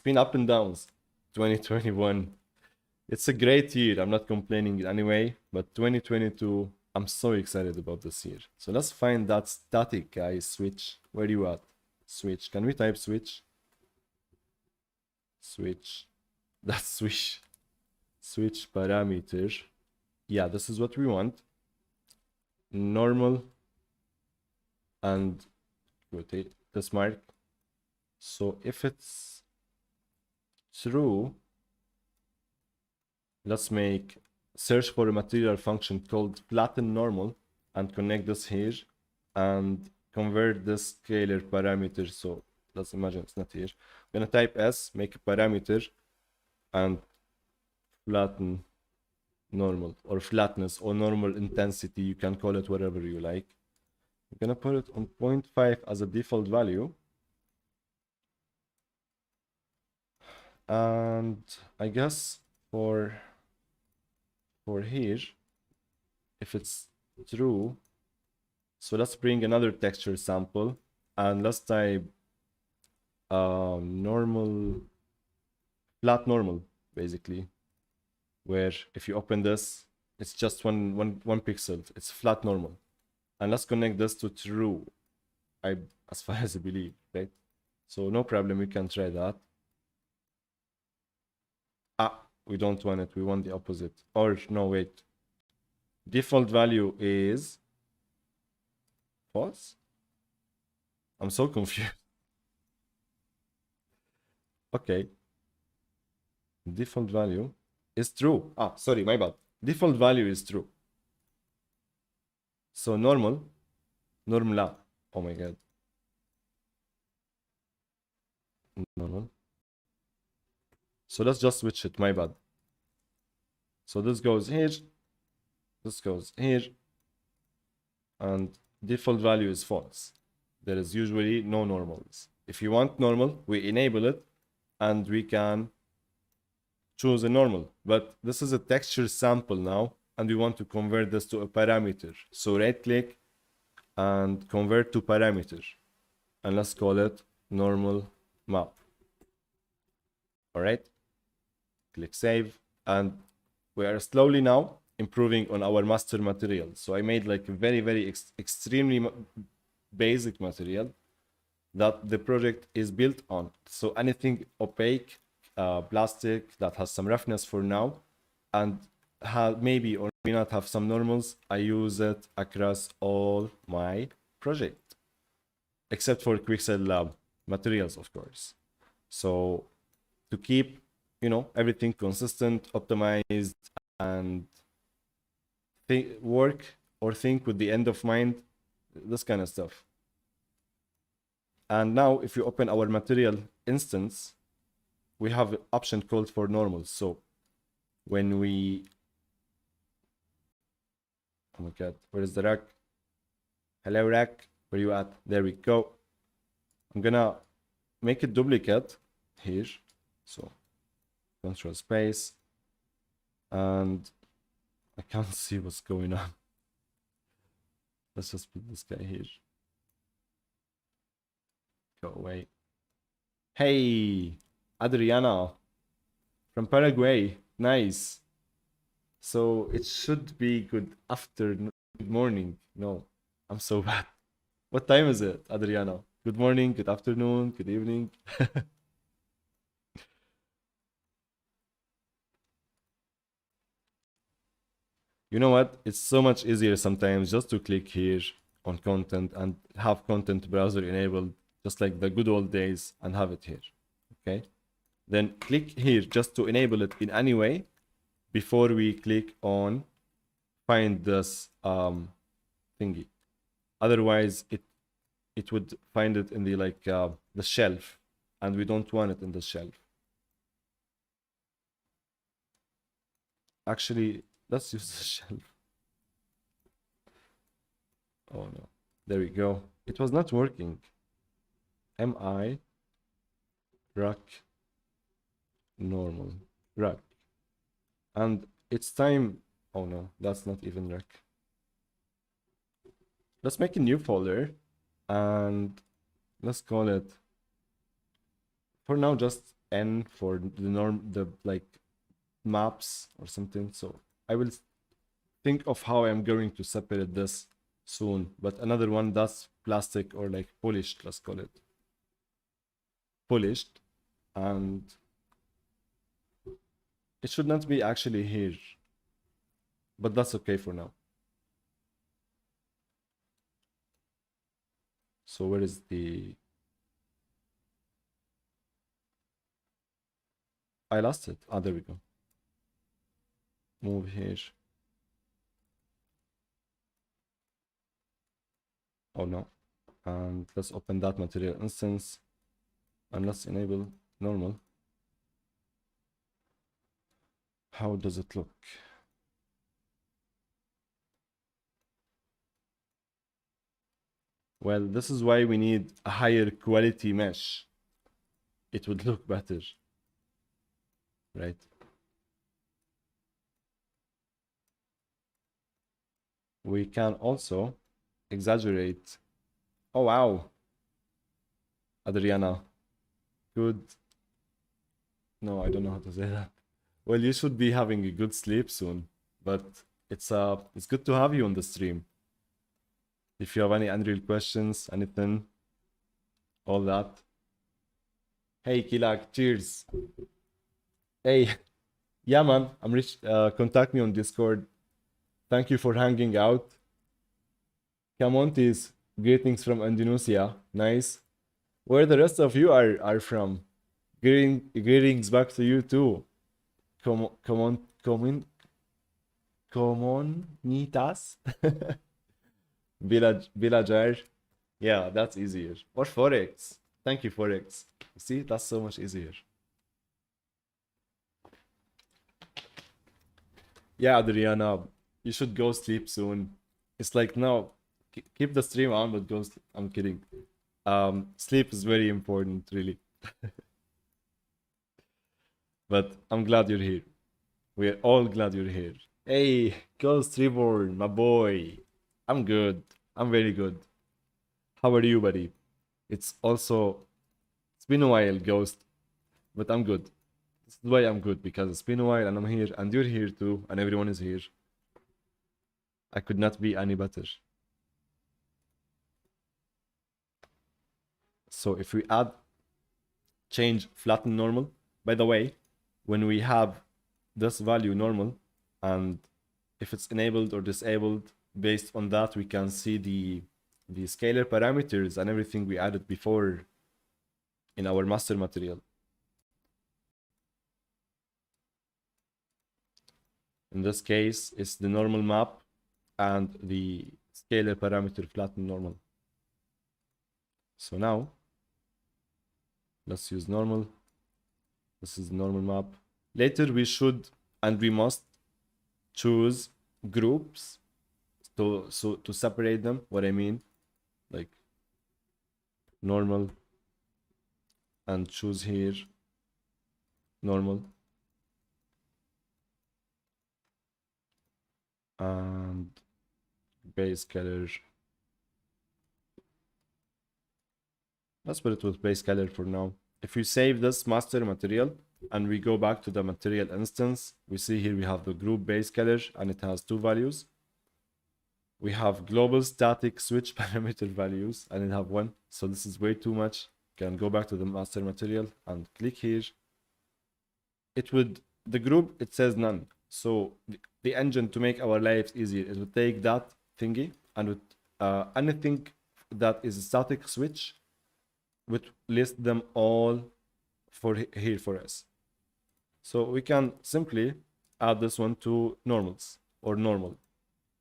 been up and downs. 2021. It's a great year. I'm not complaining anyway, but 2022, I'm so excited about this year. So let's find that static guy switch. Where are you at? Switch. Can we type switch? Switch. That's switch. Switch parameter. Yeah, this is what we want. Normal and rotate this mark. So if it's true, let's make search for a material function called flatten normal and connect this here and convert this scalar parameter. So let's imagine it's not here. I'm gonna type S, make a parameter and flatten normal or flatness or normal intensity. You can call it whatever you like. I'm gonna put it on 0.5 as a default value. And I guess for here, if it's true, so let's bring another texture sample and let's type normal, flat normal, basically, where if you open this, it's just one pixel. It's flat normal. And let's connect this to true, as far as I believe, right? So no problem, we can try that. We don't want it, we want the opposite. Or no, wait. Default value is false? I'm so confused. Okay. Default value is true. Sorry, my bad. Default value is true. So normal, normal. Oh my god. Normal. So let's just switch it, my bad. So this goes here, this goes here, and default value is false. There is usually no normals. If you want normal, we enable it, and we can choose a normal. But this is a texture sample now, and we want to convert this to a parameter. So right click and convert to parameter. And let's call it normal map. All right. Click save. And we are slowly now improving on our master material. So I made like a very extremely basic material that the project is built on. So anything opaque, plastic that has some roughness for now, and maybe or may not have some normals, I use it across all my project, except for Quixel Lab materials, of course. So to keep, you know, everything consistent, optimized, and work or think with the end of mind, this kind of stuff. And now if you open our material instance, we have an option called for normals. So when we, oh my god, where is the rack? Hello rack, where you at? There we go. I'm gonna make a duplicate here. So control space, and I can't see what's going on. Let's just put this guy here. Go away. Hey, Adriana from Paraguay. Nice. So it should be good afternoon, good morning. No, I'm so bad. What time is it, Adriana? Good morning, good afternoon, good evening. You know what? It's so much easier sometimes just to click here on content and have content browser enabled, just like the good old days, and have it here. Okay? Then click here just to enable it in any way before we click on find this thingy. Otherwise, it would find it in the the shelf, and we don't want it in the shelf. Actually, let's use the shelf. Oh no, there we go. It was not working. Mi rack normal rack, and it's time. Oh no, that's not even rack. Let's make a new folder, and let's call it for now just n for the maps or something. So I will think of how I'm going to separate this soon, but another one that's plastic or like polished, let's call it polished, and it should not be actually here, but that's okay for now. So where is the, I lost it. There we go. Move here. Oh no. And let's open that material instance, and let's enable normal. How does it look? Well, this is why we need a higher quality mesh. It would look better, right? We can also exaggerate. Oh, wow. Adriana, good. No, I don't know how to say that. Well, you should be having a good sleep soon, but it's good to have you on the stream. If you have any Unreal questions, anything, all that. Hey, Kilak, cheers. Hey, yeah, man, I'm rich. Contact me on Discord. Thank you for hanging out. Kamontis, greetings from Indonesia. Nice. Where the rest of you are from? Greetings back to you too. Come on, comunitas? Villager. Yeah, that's easier. Or Forex. Thank you, Forex. See, that's so much easier. Yeah, Adriana, you should go sleep soon. It's like, no, keep the stream on, but go sleep. I'm kidding. Sleep is very important, really. But I'm glad you're here. We're all glad you're here. Hey, Ghost Reborn, my boy. I'm good. I'm very good. How are you, buddy? It's been a while, Ghost, but I'm good. This is why I'm good, because it's been a while and I'm here, and you're here too, and everyone is here. I could not be any better. So if we change flatten normal, by the way, when we have this value normal, and if it's enabled or disabled, based on that, we can see the scalar parameters and everything we added before in our master material. In this case, it's the normal map and the scalar parameter flatten normal. So now, let's use normal. This is normal map. Later we should and we must choose groups to separate them. What I mean, like normal, and choose here normal, and base color. Let's put it with base color for now. If we save this master material and we go back to the material instance, we see here we have the group base color and it has two values. We have global static switch parameter values and it have one. So this is way too much. Can go back to the master material and click here. The group, it says none. So the engine, to make our lives easier, it would take that thingy and would anything that is a static switch would list them all for here for us. So we can simply add this one to normals or normal.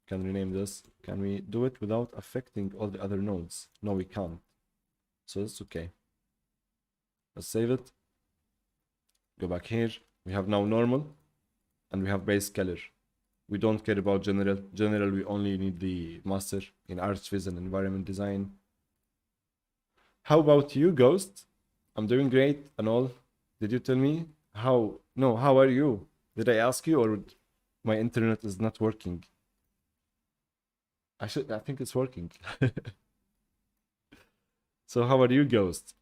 Can rename this. Can we do it without affecting all the other nodes? No, we can't. So that's okay. Let's save it. Go back here. We have now normal and we have base color. We don't care about general. General, we only need the master in Artstation and environment design. How about you, Ghost? I'm doing great and all. Did you tell me? How? No, how are you? Did I ask you, or my internet is not working? I think it's working. So how are you, Ghost?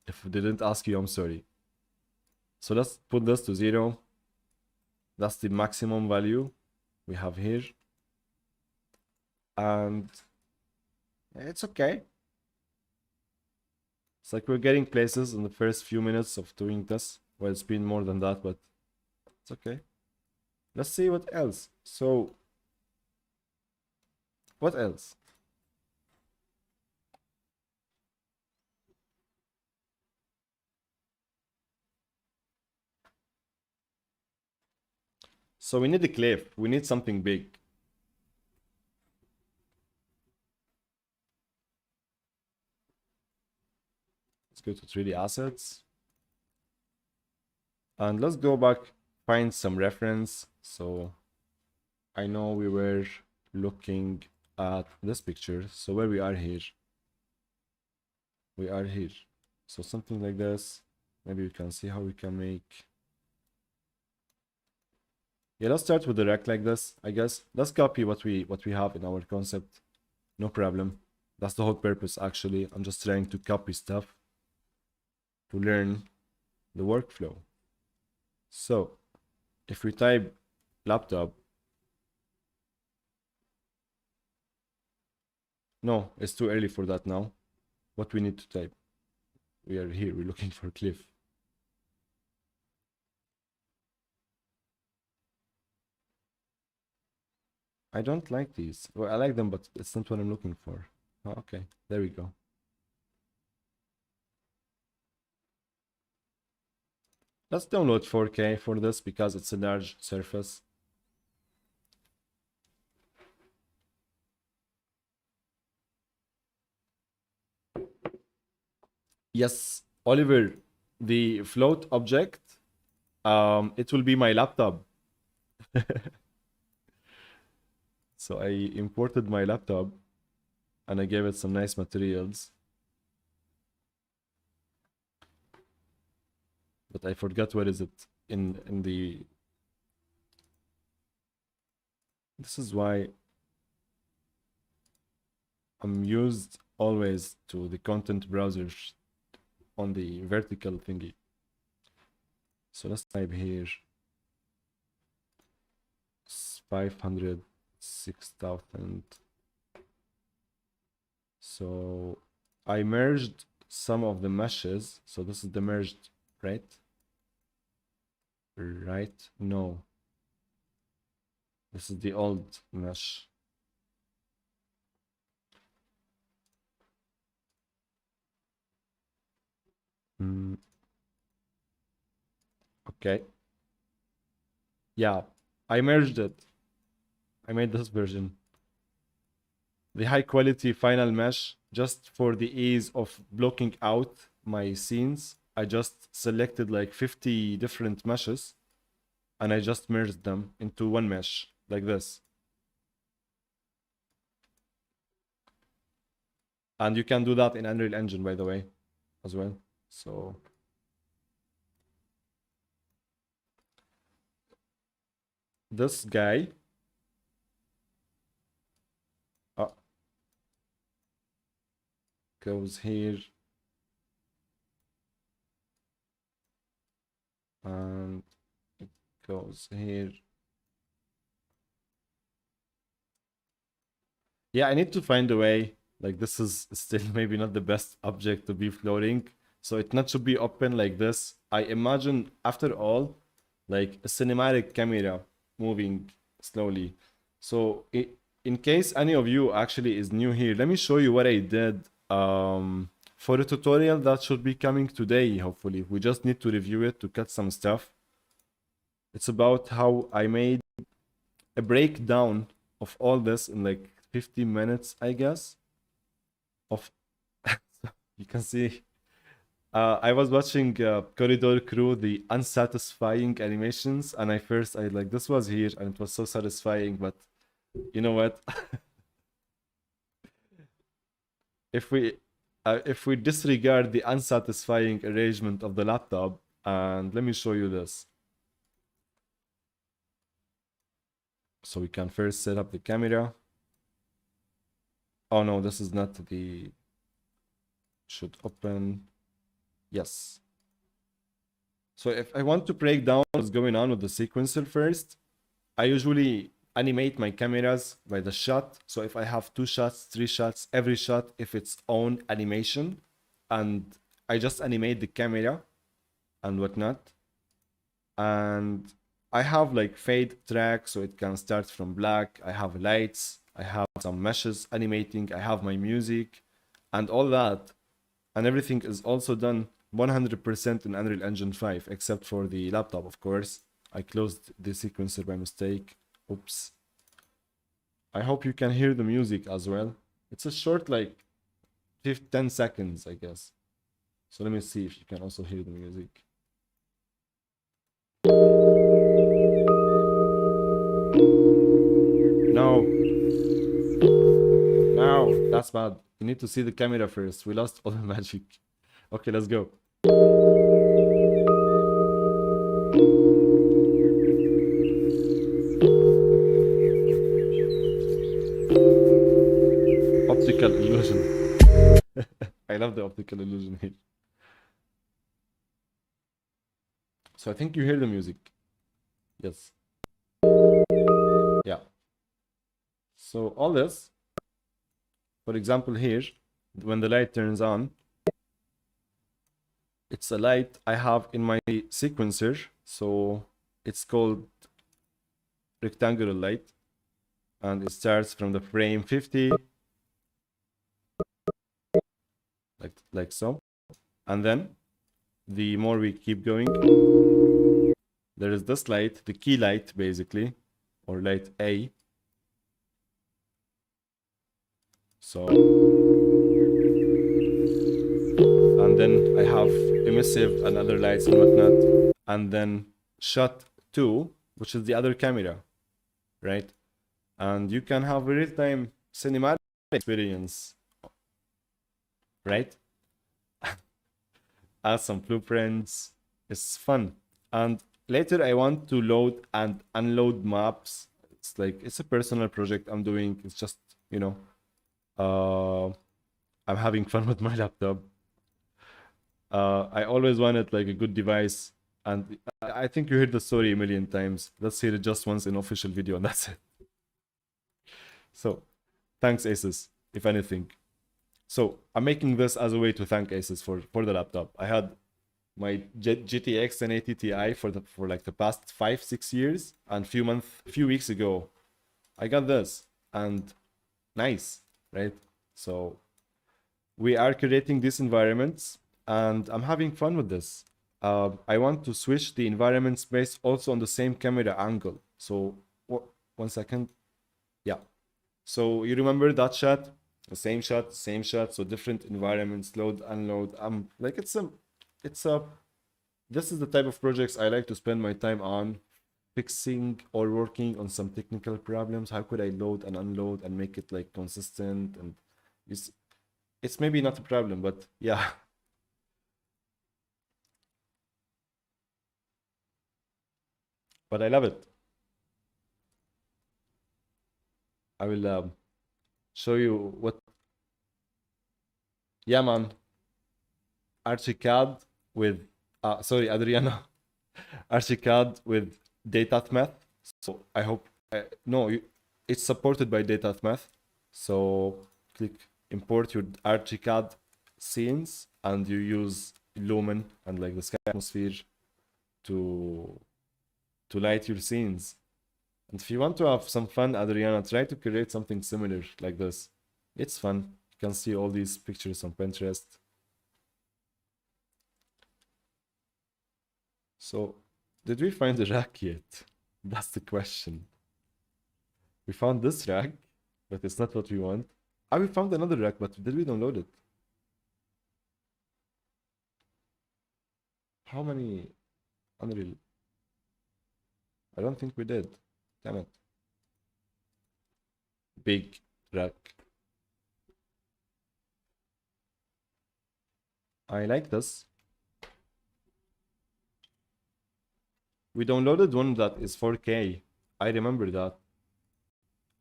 If I didn't ask you, I'm sorry. So let's put this to 0. That's the maximum value we have here. And it's okay. It's like we're getting places in the first few minutes of doing this. Well, it's been more than that, but it's okay. Let's see what else. So, what else? So we need a cliff. We need something big. Let's go to 3D assets. And let's go back, find some reference. So I know we were looking at this picture. So where we are here. We are here. So something like this. Maybe we can see how we can make. Yeah, let's start with the rect like this, I guess. Let's copy what we have in our concept. No problem. That's the whole purpose, actually. I'm just trying to copy stuff to learn the workflow. So, if we type laptop, no, it's too early for that now. What we need to type? We are here, we're looking for Cliff. I don't like these. Well, I like them, but it's not what I'm looking for. Oh, okay, there we go. Let's download 4K for this because it's a large surface. Yes, Oliver, the float object, it will be my laptop. So I imported my laptop and I gave it some nice materials. But I forgot where is it in the... This is why I'm used always to the content browsers on the vertical thingy. So let's type here 506,000. So I merged some of the meshes. So this is the merged, right? Right? No. This is the old mesh. Okay. Yeah, I merged it. I made this version. The high quality final mesh, just for the ease of blocking out my scenes, I just selected like 50 different meshes and I just merged them into one mesh like this. And you can do that in Unreal Engine, by the way, as well. So this guy, goes here and it goes here. Yeah, I need to find a way. Like this is still maybe not the best object to be floating. So it not should be open like this. I imagine after all, like a cinematic camera moving slowly. So in case any of you actually is new here, let me show you what I did for a tutorial that should be coming today, hopefully. We just need to review it to cut some stuff. It's about how I made a breakdown of all this in like 50 minutes, I guess. Of you can see I was watching Corridor Crew, the unsatisfying animations, and I like this was here and it was so satisfying, but you know what? if we disregard the unsatisfying arrangement of the laptop, and let me show you this. So we can first set up the camera. Oh no, this is not the... Should open. Yes. So if I want to break down what's going on with the sequencer first, I usually animate my cameras by the shot. So if I have 2 shots, 3 shots, every shot, if its own animation, and I just animate the camera and whatnot. And I have like fade track, so it can start from black. I have lights, I have some meshes animating, I have my music and all that. And everything is also done 100% in Unreal Engine 5, except for the laptop, of course. I closed the sequencer by mistake. Oops. I hope you can hear the music as well. It's a short, like 10 seconds, I guess. So let me see if you can also hear the music. No. No, that's bad. You need to see the camera first. We lost all the magic. Okay, let's go. optical illusion. I love the optical illusion here. So I think you hear the music. Yes. Yeah. So all this, for example here, when the light turns on, it's a light I have in my sequencer. So it's called rectangular light. And it starts from the frame 50. Like so. And then the more we keep going, there is this light, the key light basically, or light A. So, and then I have emissive and other lights and whatnot. And then shot 2, which is the other camera, right? And you can have a real-time cinematic experience, right? Add some blueprints. It's fun. And later I want to load and unload maps. It's like, it's a personal project I'm doing. It's just, you know, I'm having fun with my laptop. I always wanted like a good device, and I think you heard the story a million times. Let's hear it just once in official video, and that's it. So, thanks Asus, if anything. So I'm making this as a way to thank Asus for the laptop. I had my GTX 1080 Ti for like the past 5-6 years, and few weeks ago, I got this, and nice, right? So we are creating these environments, and I'm having fun with this. I want to switch the environment space also on the same camera angle. So 1 second. Yeah. So you remember that shot? The same shot, same shot. So different environments, load, unload. Like this is the type of projects I like to spend my time on, fixing or working on some technical problems. How could I load and unload and make it like consistent? And it's maybe not a problem, but yeah. But I love it. I will show you what. Yeah, man. ArchiCAD with, sorry, Adriana. ArchiCAD with DataTmath. So I hope, no, it's supported by DataTmath. So click import your ArchiCAD scenes, and you use Lumen and like the sky atmosphere to light your scenes. And if you want to have some fun, Adriana, try to create something similar like this. It's fun. You can see all these pictures on Pinterest. So, did we find the rack yet? That's the question. We found this rack, but it's not what we want. We found another rack, but did we download it? How many Unreal? I don't think we did. Damn it. Big rack. I like this. We downloaded one that is 4K. I remember that.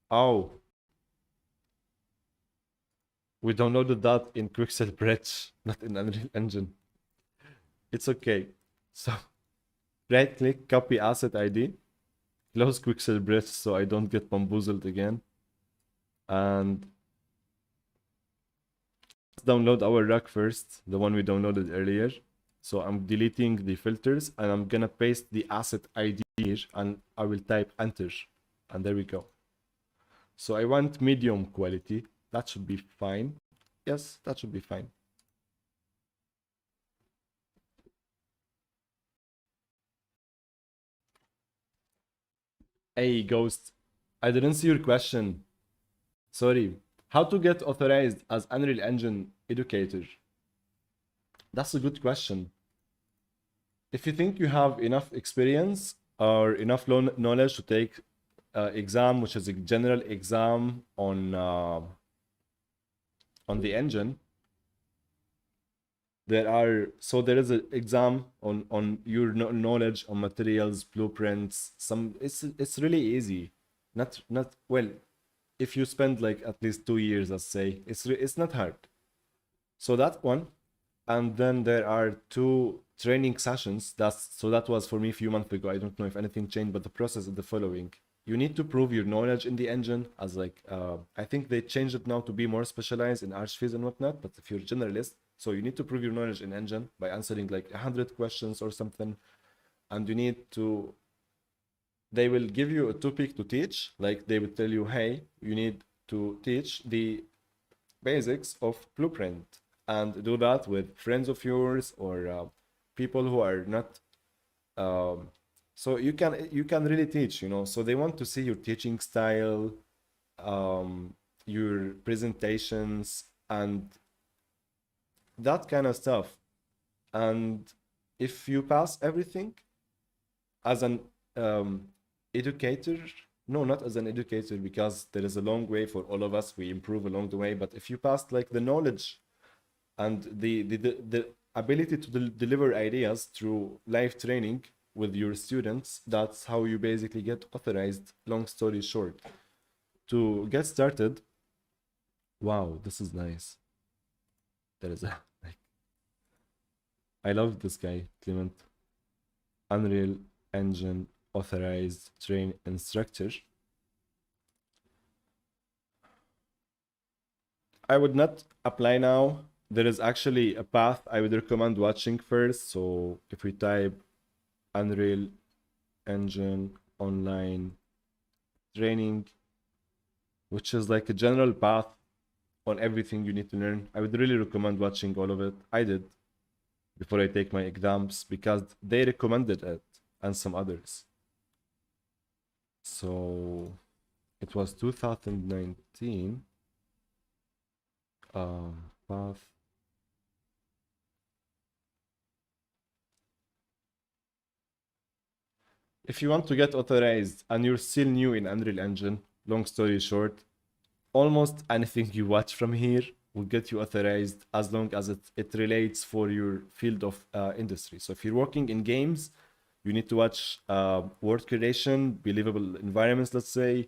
Oh. We downloaded that in Quixel Bridge, not in Unreal Engine. It's okay. So, right click, copy asset ID, close Quixel Bridge so I don't get bamboozled again. And let's download our rack first, the one we downloaded earlier. So I'm deleting the filters, and I'm gonna paste the asset ID here, and I will type enter, and there we go. So I want medium quality. That should be fine. Yes, that should be fine. Hey, Ghost. I didn't see your question. Sorry. How to get authorized as Unreal Engine Educator? That's a good question. If you think you have enough experience or enough knowledge to take exam, which is a general exam on the engine, there is an exam on your knowledge on materials, blueprints. It's really easy. Not well. if you spend like at least 2 years, let's say, it's not hard. So that one, and then there are two training sessions. That was for me a few months ago. I don't know if anything changed, but the process is the following. You need to prove your knowledge in the engine as like I think they changed it now to be more specialized in archviz and whatnot. But if you're generalist, so you need to prove your knowledge in engine by answering like 100 questions or something, and you need to. They will give you a topic to teach. Like they will tell you, hey, you need to teach the basics of Blueprint and do that with friends of yours or people who are not so you can really teach, so they want to see your teaching style, your presentations and that kind of stuff. And if you pass everything as an educator, no, not as an educator, because there is a long way for all of us, we improve along the way, but if you pass like the knowledge and the ability to deliver ideas through live training with your students, that's how you basically get authorized. Long story short, to get started, wow, this is nice. There is a like, I love this guy, Clement. Unreal Engine Authorized Train Instructor. I would not apply now. There is actually a path I would recommend watching first. So if we type Unreal Engine Online Training, which is like a general path on everything you need to learn, I would really recommend watching all of it. I did before I take my exams because they recommended it and some others. So it was 2019 path. If you want to get authorized and you're still new in Unreal Engine, long story short, almost anything you watch from here will get you authorized as long as it relates for your field of industry. So if you're working in games, you need to watch world creation, believable environments, let's say,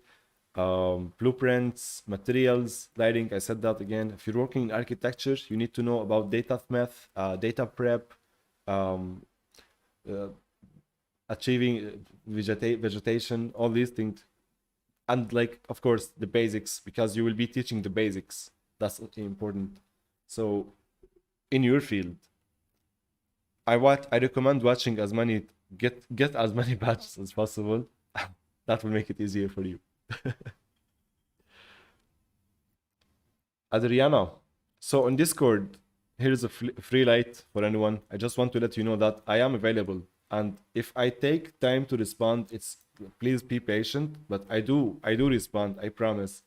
blueprints, materials, lighting. I said that again. If you're working in architecture, you need to know about data math, data prep, um, uh, achieving vegetation, all these things. And like, of course, the basics, because you will be teaching the basics. That's important. So in your field, I recommend watching as many, get as many badges as possible. That will make it easier for you. Adriana, so on Discord, here's a free light for anyone. I just want to let you know that I am available. And if I take time to respond, please be patient, but I do respond, I promise.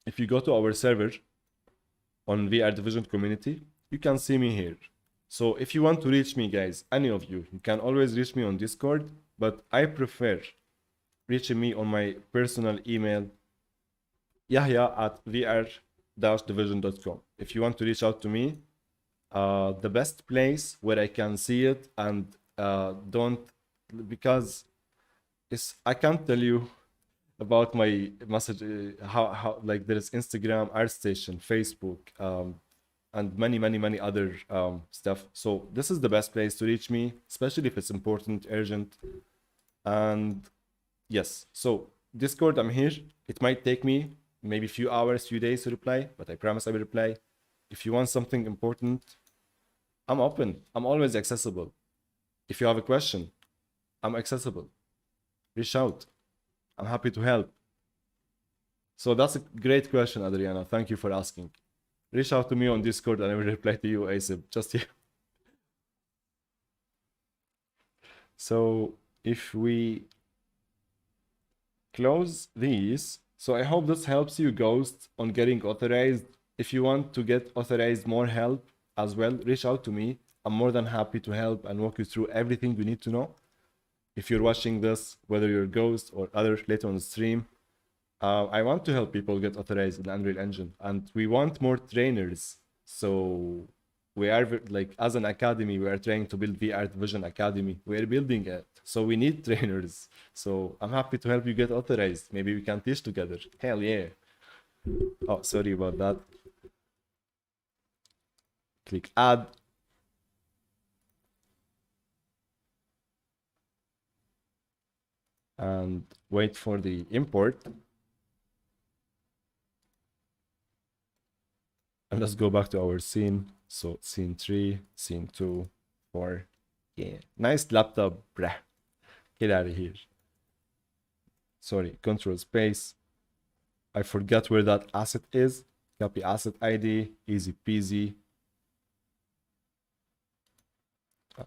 If you go to our server on VR Division community, you can see me here. So if you want to reach me, guys, any of you can always reach me on Discord, but I prefer reaching me on my personal email, yahya@vr-division.com. If you want to reach out to me, the best place where I can see it and because I can't tell you about my message, how like there is Instagram, Artstation, Facebook, and many other stuff. So this is the best place to reach me, especially if it's important, urgent. And yes, so Discord, I'm here. It might take me maybe a few hours, few days to reply, but I promise I will reply. If you want something important, I'm open. I'm always accessible. If you have a question, I'm accessible. Reach out. I'm happy to help. So that's a great question, Adriana. Thank you for asking. Reach out to me on Discord and I will reply to you ASAP. Just here. So if we close these, so I hope this helps you, Ghost, on getting authorized. If you want to get authorized, more help as well, reach out to me. I'm more than happy to help and walk you through everything you need to know. If you're watching this, whether you're Ghost or other later on the stream, I want to help people get authorized in Unreal Engine, and we want more trainers. So We are like, as an academy, we are trying to build VR Vision Academy. We are building it, so we need trainers. So I'm happy to help you get authorized. Maybe we can teach together. Hell yeah. Oh, sorry about that. Click add. And wait for the import. And let's go back to our scene. So scene 3, scene 2, 4. Yeah, nice laptop, bruh. Get out of here. Sorry, control space. I forgot where that asset is. Copy asset ID, easy peasy.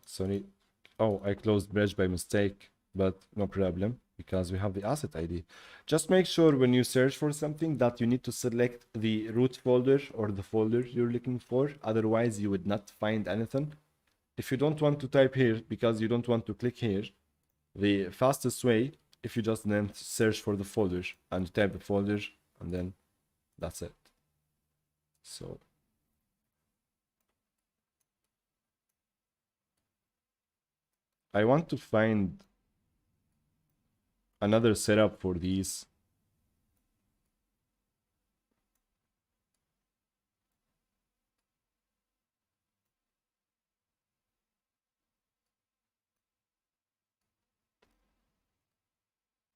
Sorry. Oh, I closed bridge by mistake, but no problem because we have the asset ID. Just make sure when you search for something that you need to select the root folder or the folder you're looking for. Otherwise, you would not find anything. If you don't want to type here because you don't want to click here, the fastest way, if you just then search for the folder and type the folder, and then that's it. So I want to find another setup for these.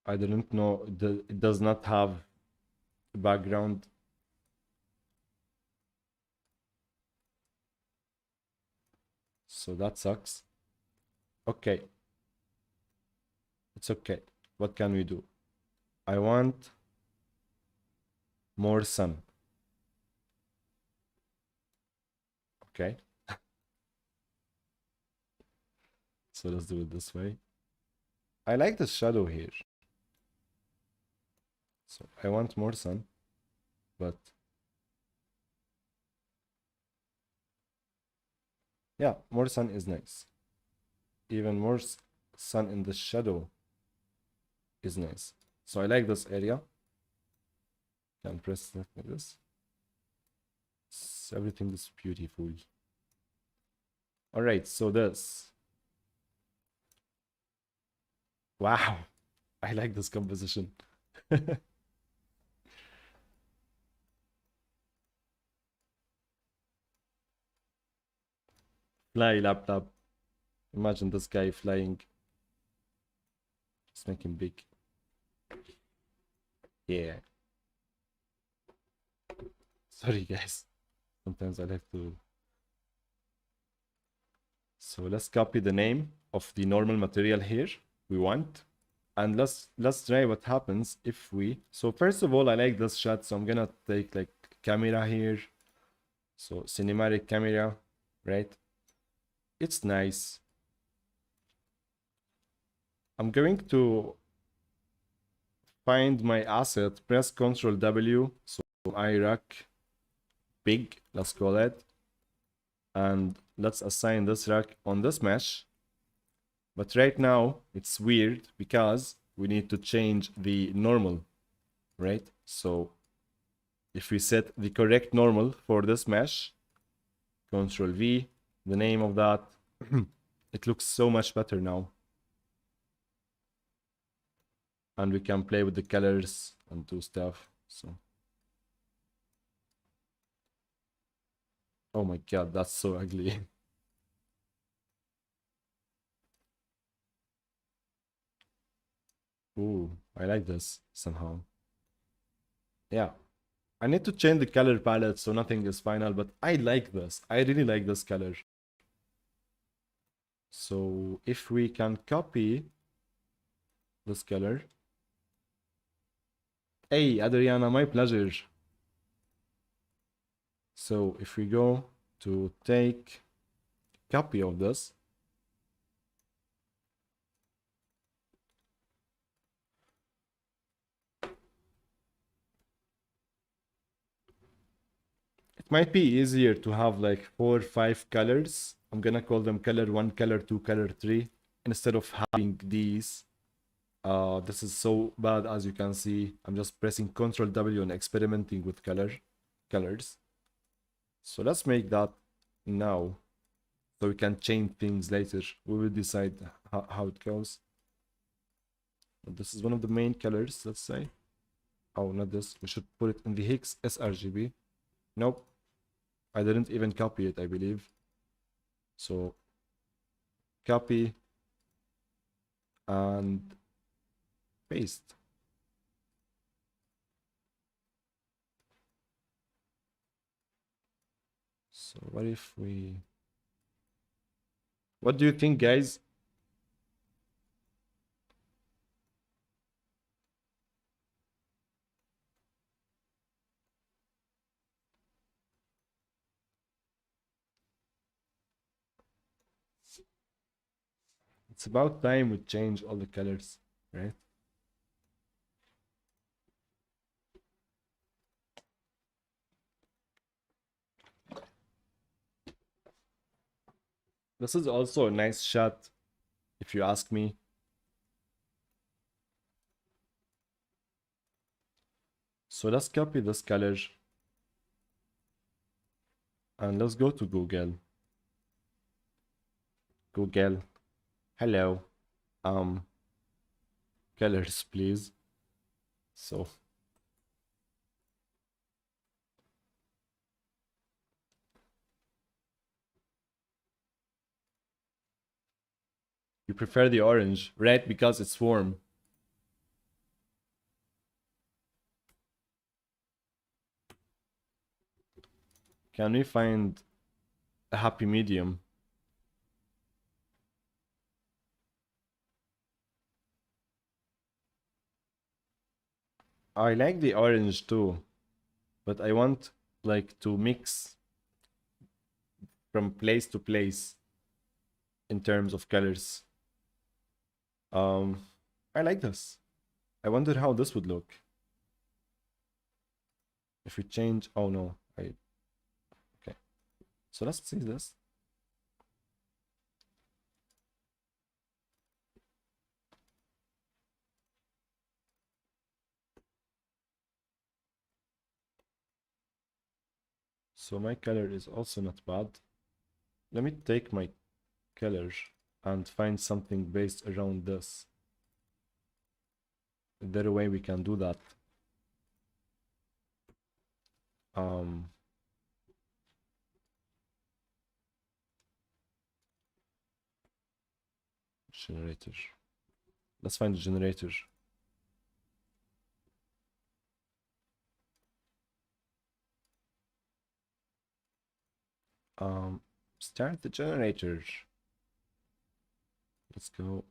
I didn't know it does not have background. So that sucks. Okay. It's okay. What can we do? I want more sun. Okay. So let's do it this way. I like the shadow here. So I want more sun, but yeah, more sun is nice. Even more sun in the shadow is nice. So I like this area. Can press that like this. Everything is beautiful. All right, so this. Wow, I like this composition. Fly laptop. Imagine this guy flying. Just make him big. Yeah. Sorry, guys. Sometimes I like to. So let's copy the name of the normal material here we want. And let's try what happens if we. So first of all, I like this shot. So I'm gonna take like camera here. So cinematic camera, right? It's nice. I'm going to find my asset, press Ctrl W. So I rack big, let's call it. And let's assign this rack on this mesh. But right now it's weird because we need to change the normal, right? So if we set the correct normal for this mesh, Ctrl V, the name of that, it looks so much better now. And we can play with the colors and do stuff. So, oh my god, that's so ugly. Ooh, I like this somehow. Yeah, I need to change the color palette so nothing is final, but I like this. I really like this color. So if we can copy this color. Hey, Adriana, my pleasure. So if we go to take copy of this, it might be easier to have like 4 or 5 colors. I'm gonna call them color 1, color 2, color 3, instead of having these. This is so bad, as you can see. I'm just pressing Ctrl W and experimenting with colors. So let's make that now, so we can change things later. We will decide how it goes. But this is one of the main colors, let's say. Oh, not this. We should put it in the Higgs sRGB. Nope. I didn't even copy it, I believe. So copy and paste. So what if we... What do you think, guys? It's about time we change all the colors, right? This is also a nice shot, if you ask me. So let's copy this color and let's go to Google. Google, hello, colors, please. So you prefer the orange, right? Because it's warm. Can we find a happy medium? I like the orange too, but I want like to mix from place to place in terms of colors. I like this. I wonder how this would look if we change. Oh no, okay. So let's see this. So my color is also not bad. Let me take my color and find something based around this. Is there a way we can do that? Generator. Let's find the generator. Start the generator. Let's go.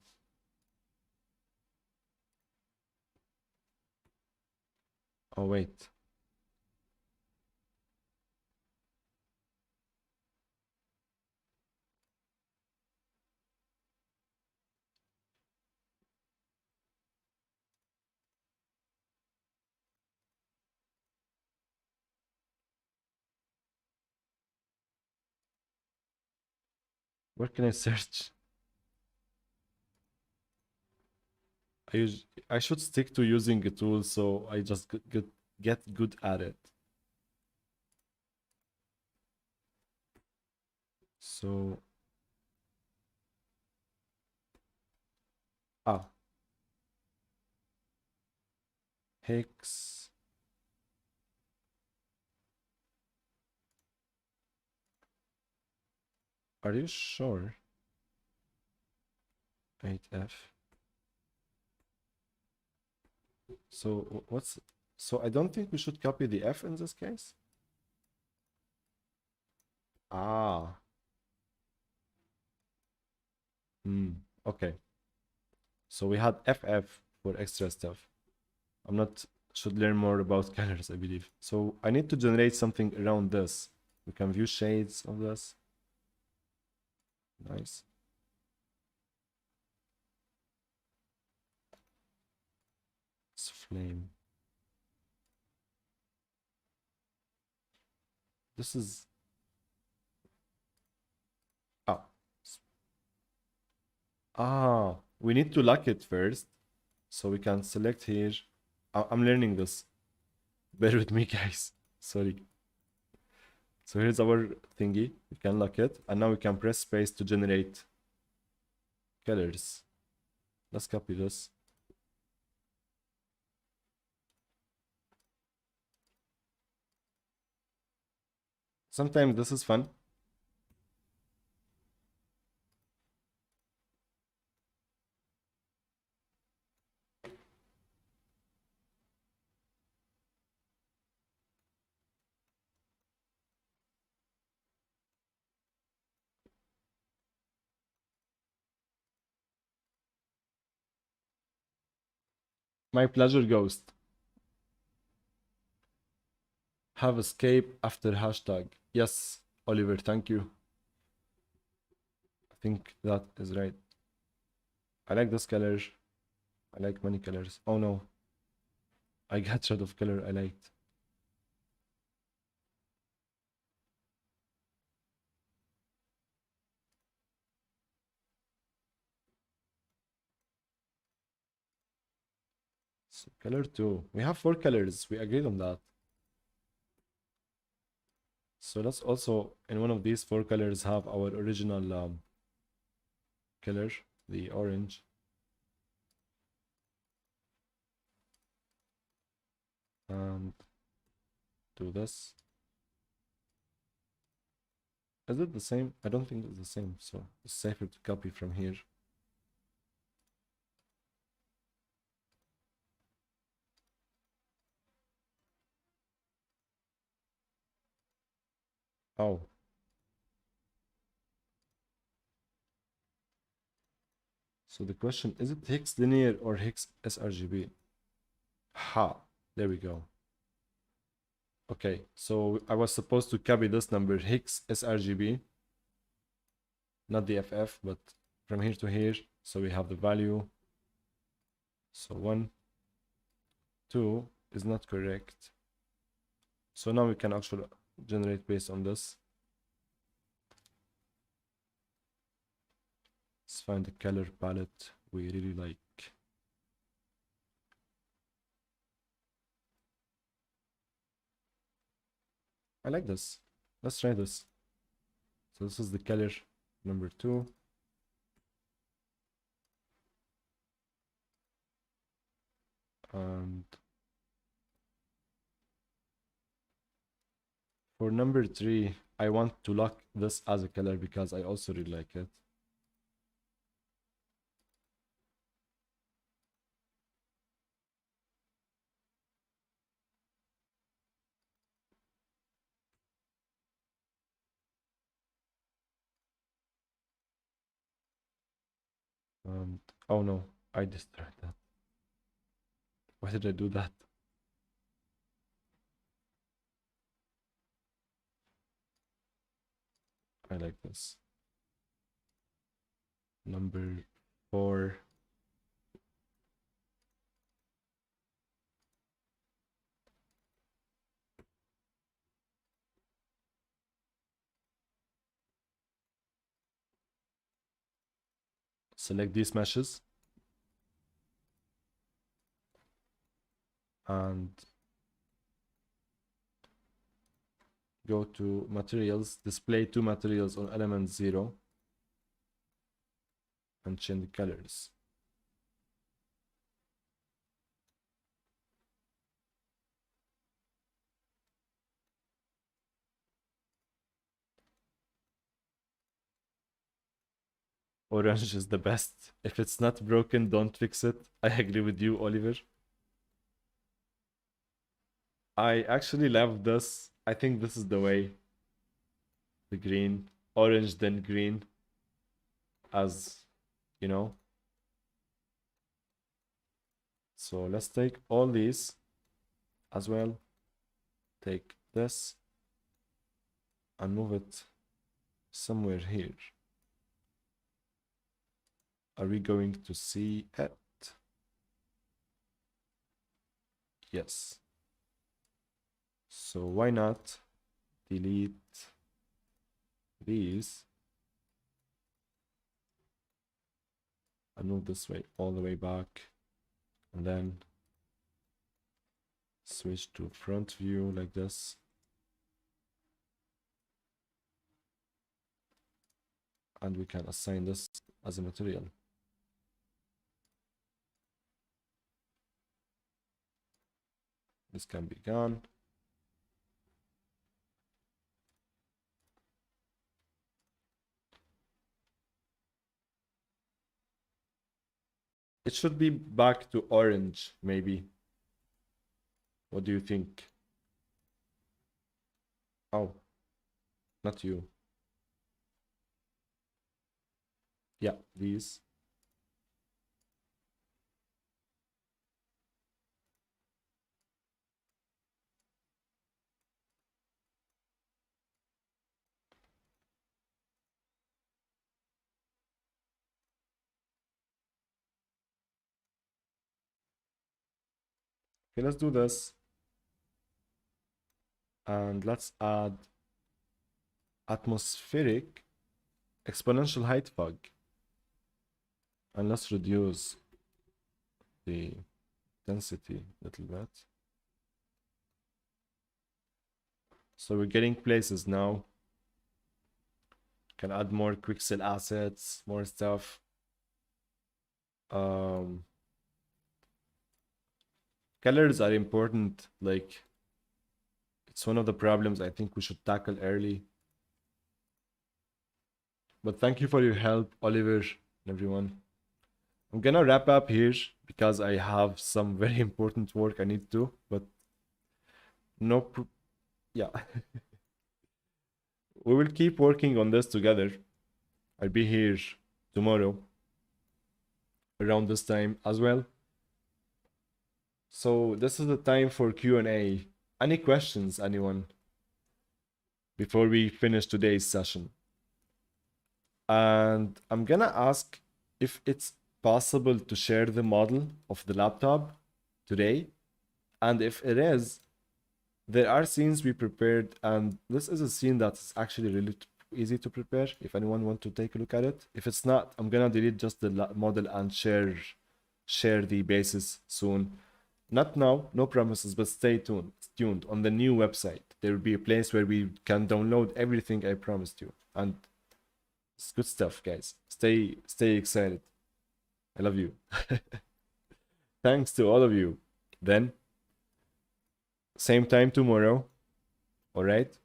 Oh wait. Where can I search? I should stick to using a tool so I just get good at it. So Higgs. Are you sure? 8F. So what's... So I don't think we should copy the F in this case. Ah. Okay. So we had FF for extra stuff. I'm not... Should learn more about colors, I believe. So I need to generate something around this. We can view shades of this. Nice. It's flame. This is... we need to lock it first. So we can select here. I'm learning this. Bear with me, guys. Sorry. So here's our thingy. We can lock it, and now we can press space to generate colors. Let's copy this. Sometimes this is fun. My pleasure, Ghost. Have escape after hashtag. Yes, Oliver, thank you. I think that is right. I like this color. I like many colors. Oh no. I got rid of color I liked. So color 2. We have 4 colors. We agreed on that. So let's also, in one of these 4 colors, have our original color, the orange. And do this. Is it the same? I don't think it's the same, so it's safer to copy from here. Oh. So the question, is it Higgs linear or Higgs sRGB? Ha, there we go. Okay, so I was supposed to copy this number, Higgs sRGB, not the FF, but from here to here. So we have the value. So 1, 2 is not correct. So now we can actually generate based on this. Let's find the color palette we really like. I like this. Let's try this. So this is the color number 2. And for number 3, I want to lock this as a color because I also really like it. Oh no, I destroyed that. Why did I do that? I like this. Number 4. Select these meshes. And go to materials, display 2 materials on element 0. And change the colors. Orange is the best. If it's not broken, don't fix it. I agree with you, Oliver. I actually love this. I think this is the way. The green, orange, then green. As you know. So let's take all these as well. Take this and move it somewhere here. Are we going to see it? Yes. So why not delete these and move this way all the way back, and then switch to front view like this. and we can assign this as a material. This can be gone. It should be back to orange, maybe. What do you think? Oh, not you. Yeah, these. Okay, let's do this. And let's add atmospheric exponential height fog. And let's reduce the density a little bit. So we're getting places now. Can add more Quixel assets, more stuff. Colors are important. Like, it's one of the problems I think we should tackle early. But thank you for your help, Oliver, and everyone. I'm gonna wrap up here because I have some very important work I need to do, but yeah. We will keep working on this together. I'll be here tomorrow around this time as well. So this is the time for Q&A. Any questions, anyone? Before we finish today's session. And I'm gonna ask if it's possible to share the model of the laptop today. And if it is, there are scenes we prepared, and this is a scene that's actually really easy to prepare if anyone wants to take a look at it. If it's not, I'm gonna delete just the model and share the basis soon. Not now, no promises, but stay tuned. On the new website, there will be a place where we can download everything I promised you. And it's good stuff, guys. Stay excited. I love you. Thanks to all of you. Then, same time tomorrow. All right?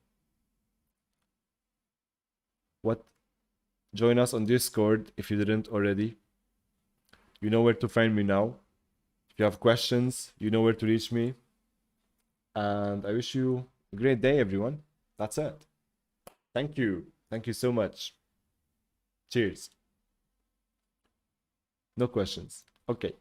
Join us on Discord if you didn't already. You know where to find me now. If you have questions, you know where to reach me. And I wish you a great day, everyone. That's it. Thank you. Thank you so much. Cheers. No questions. Okay.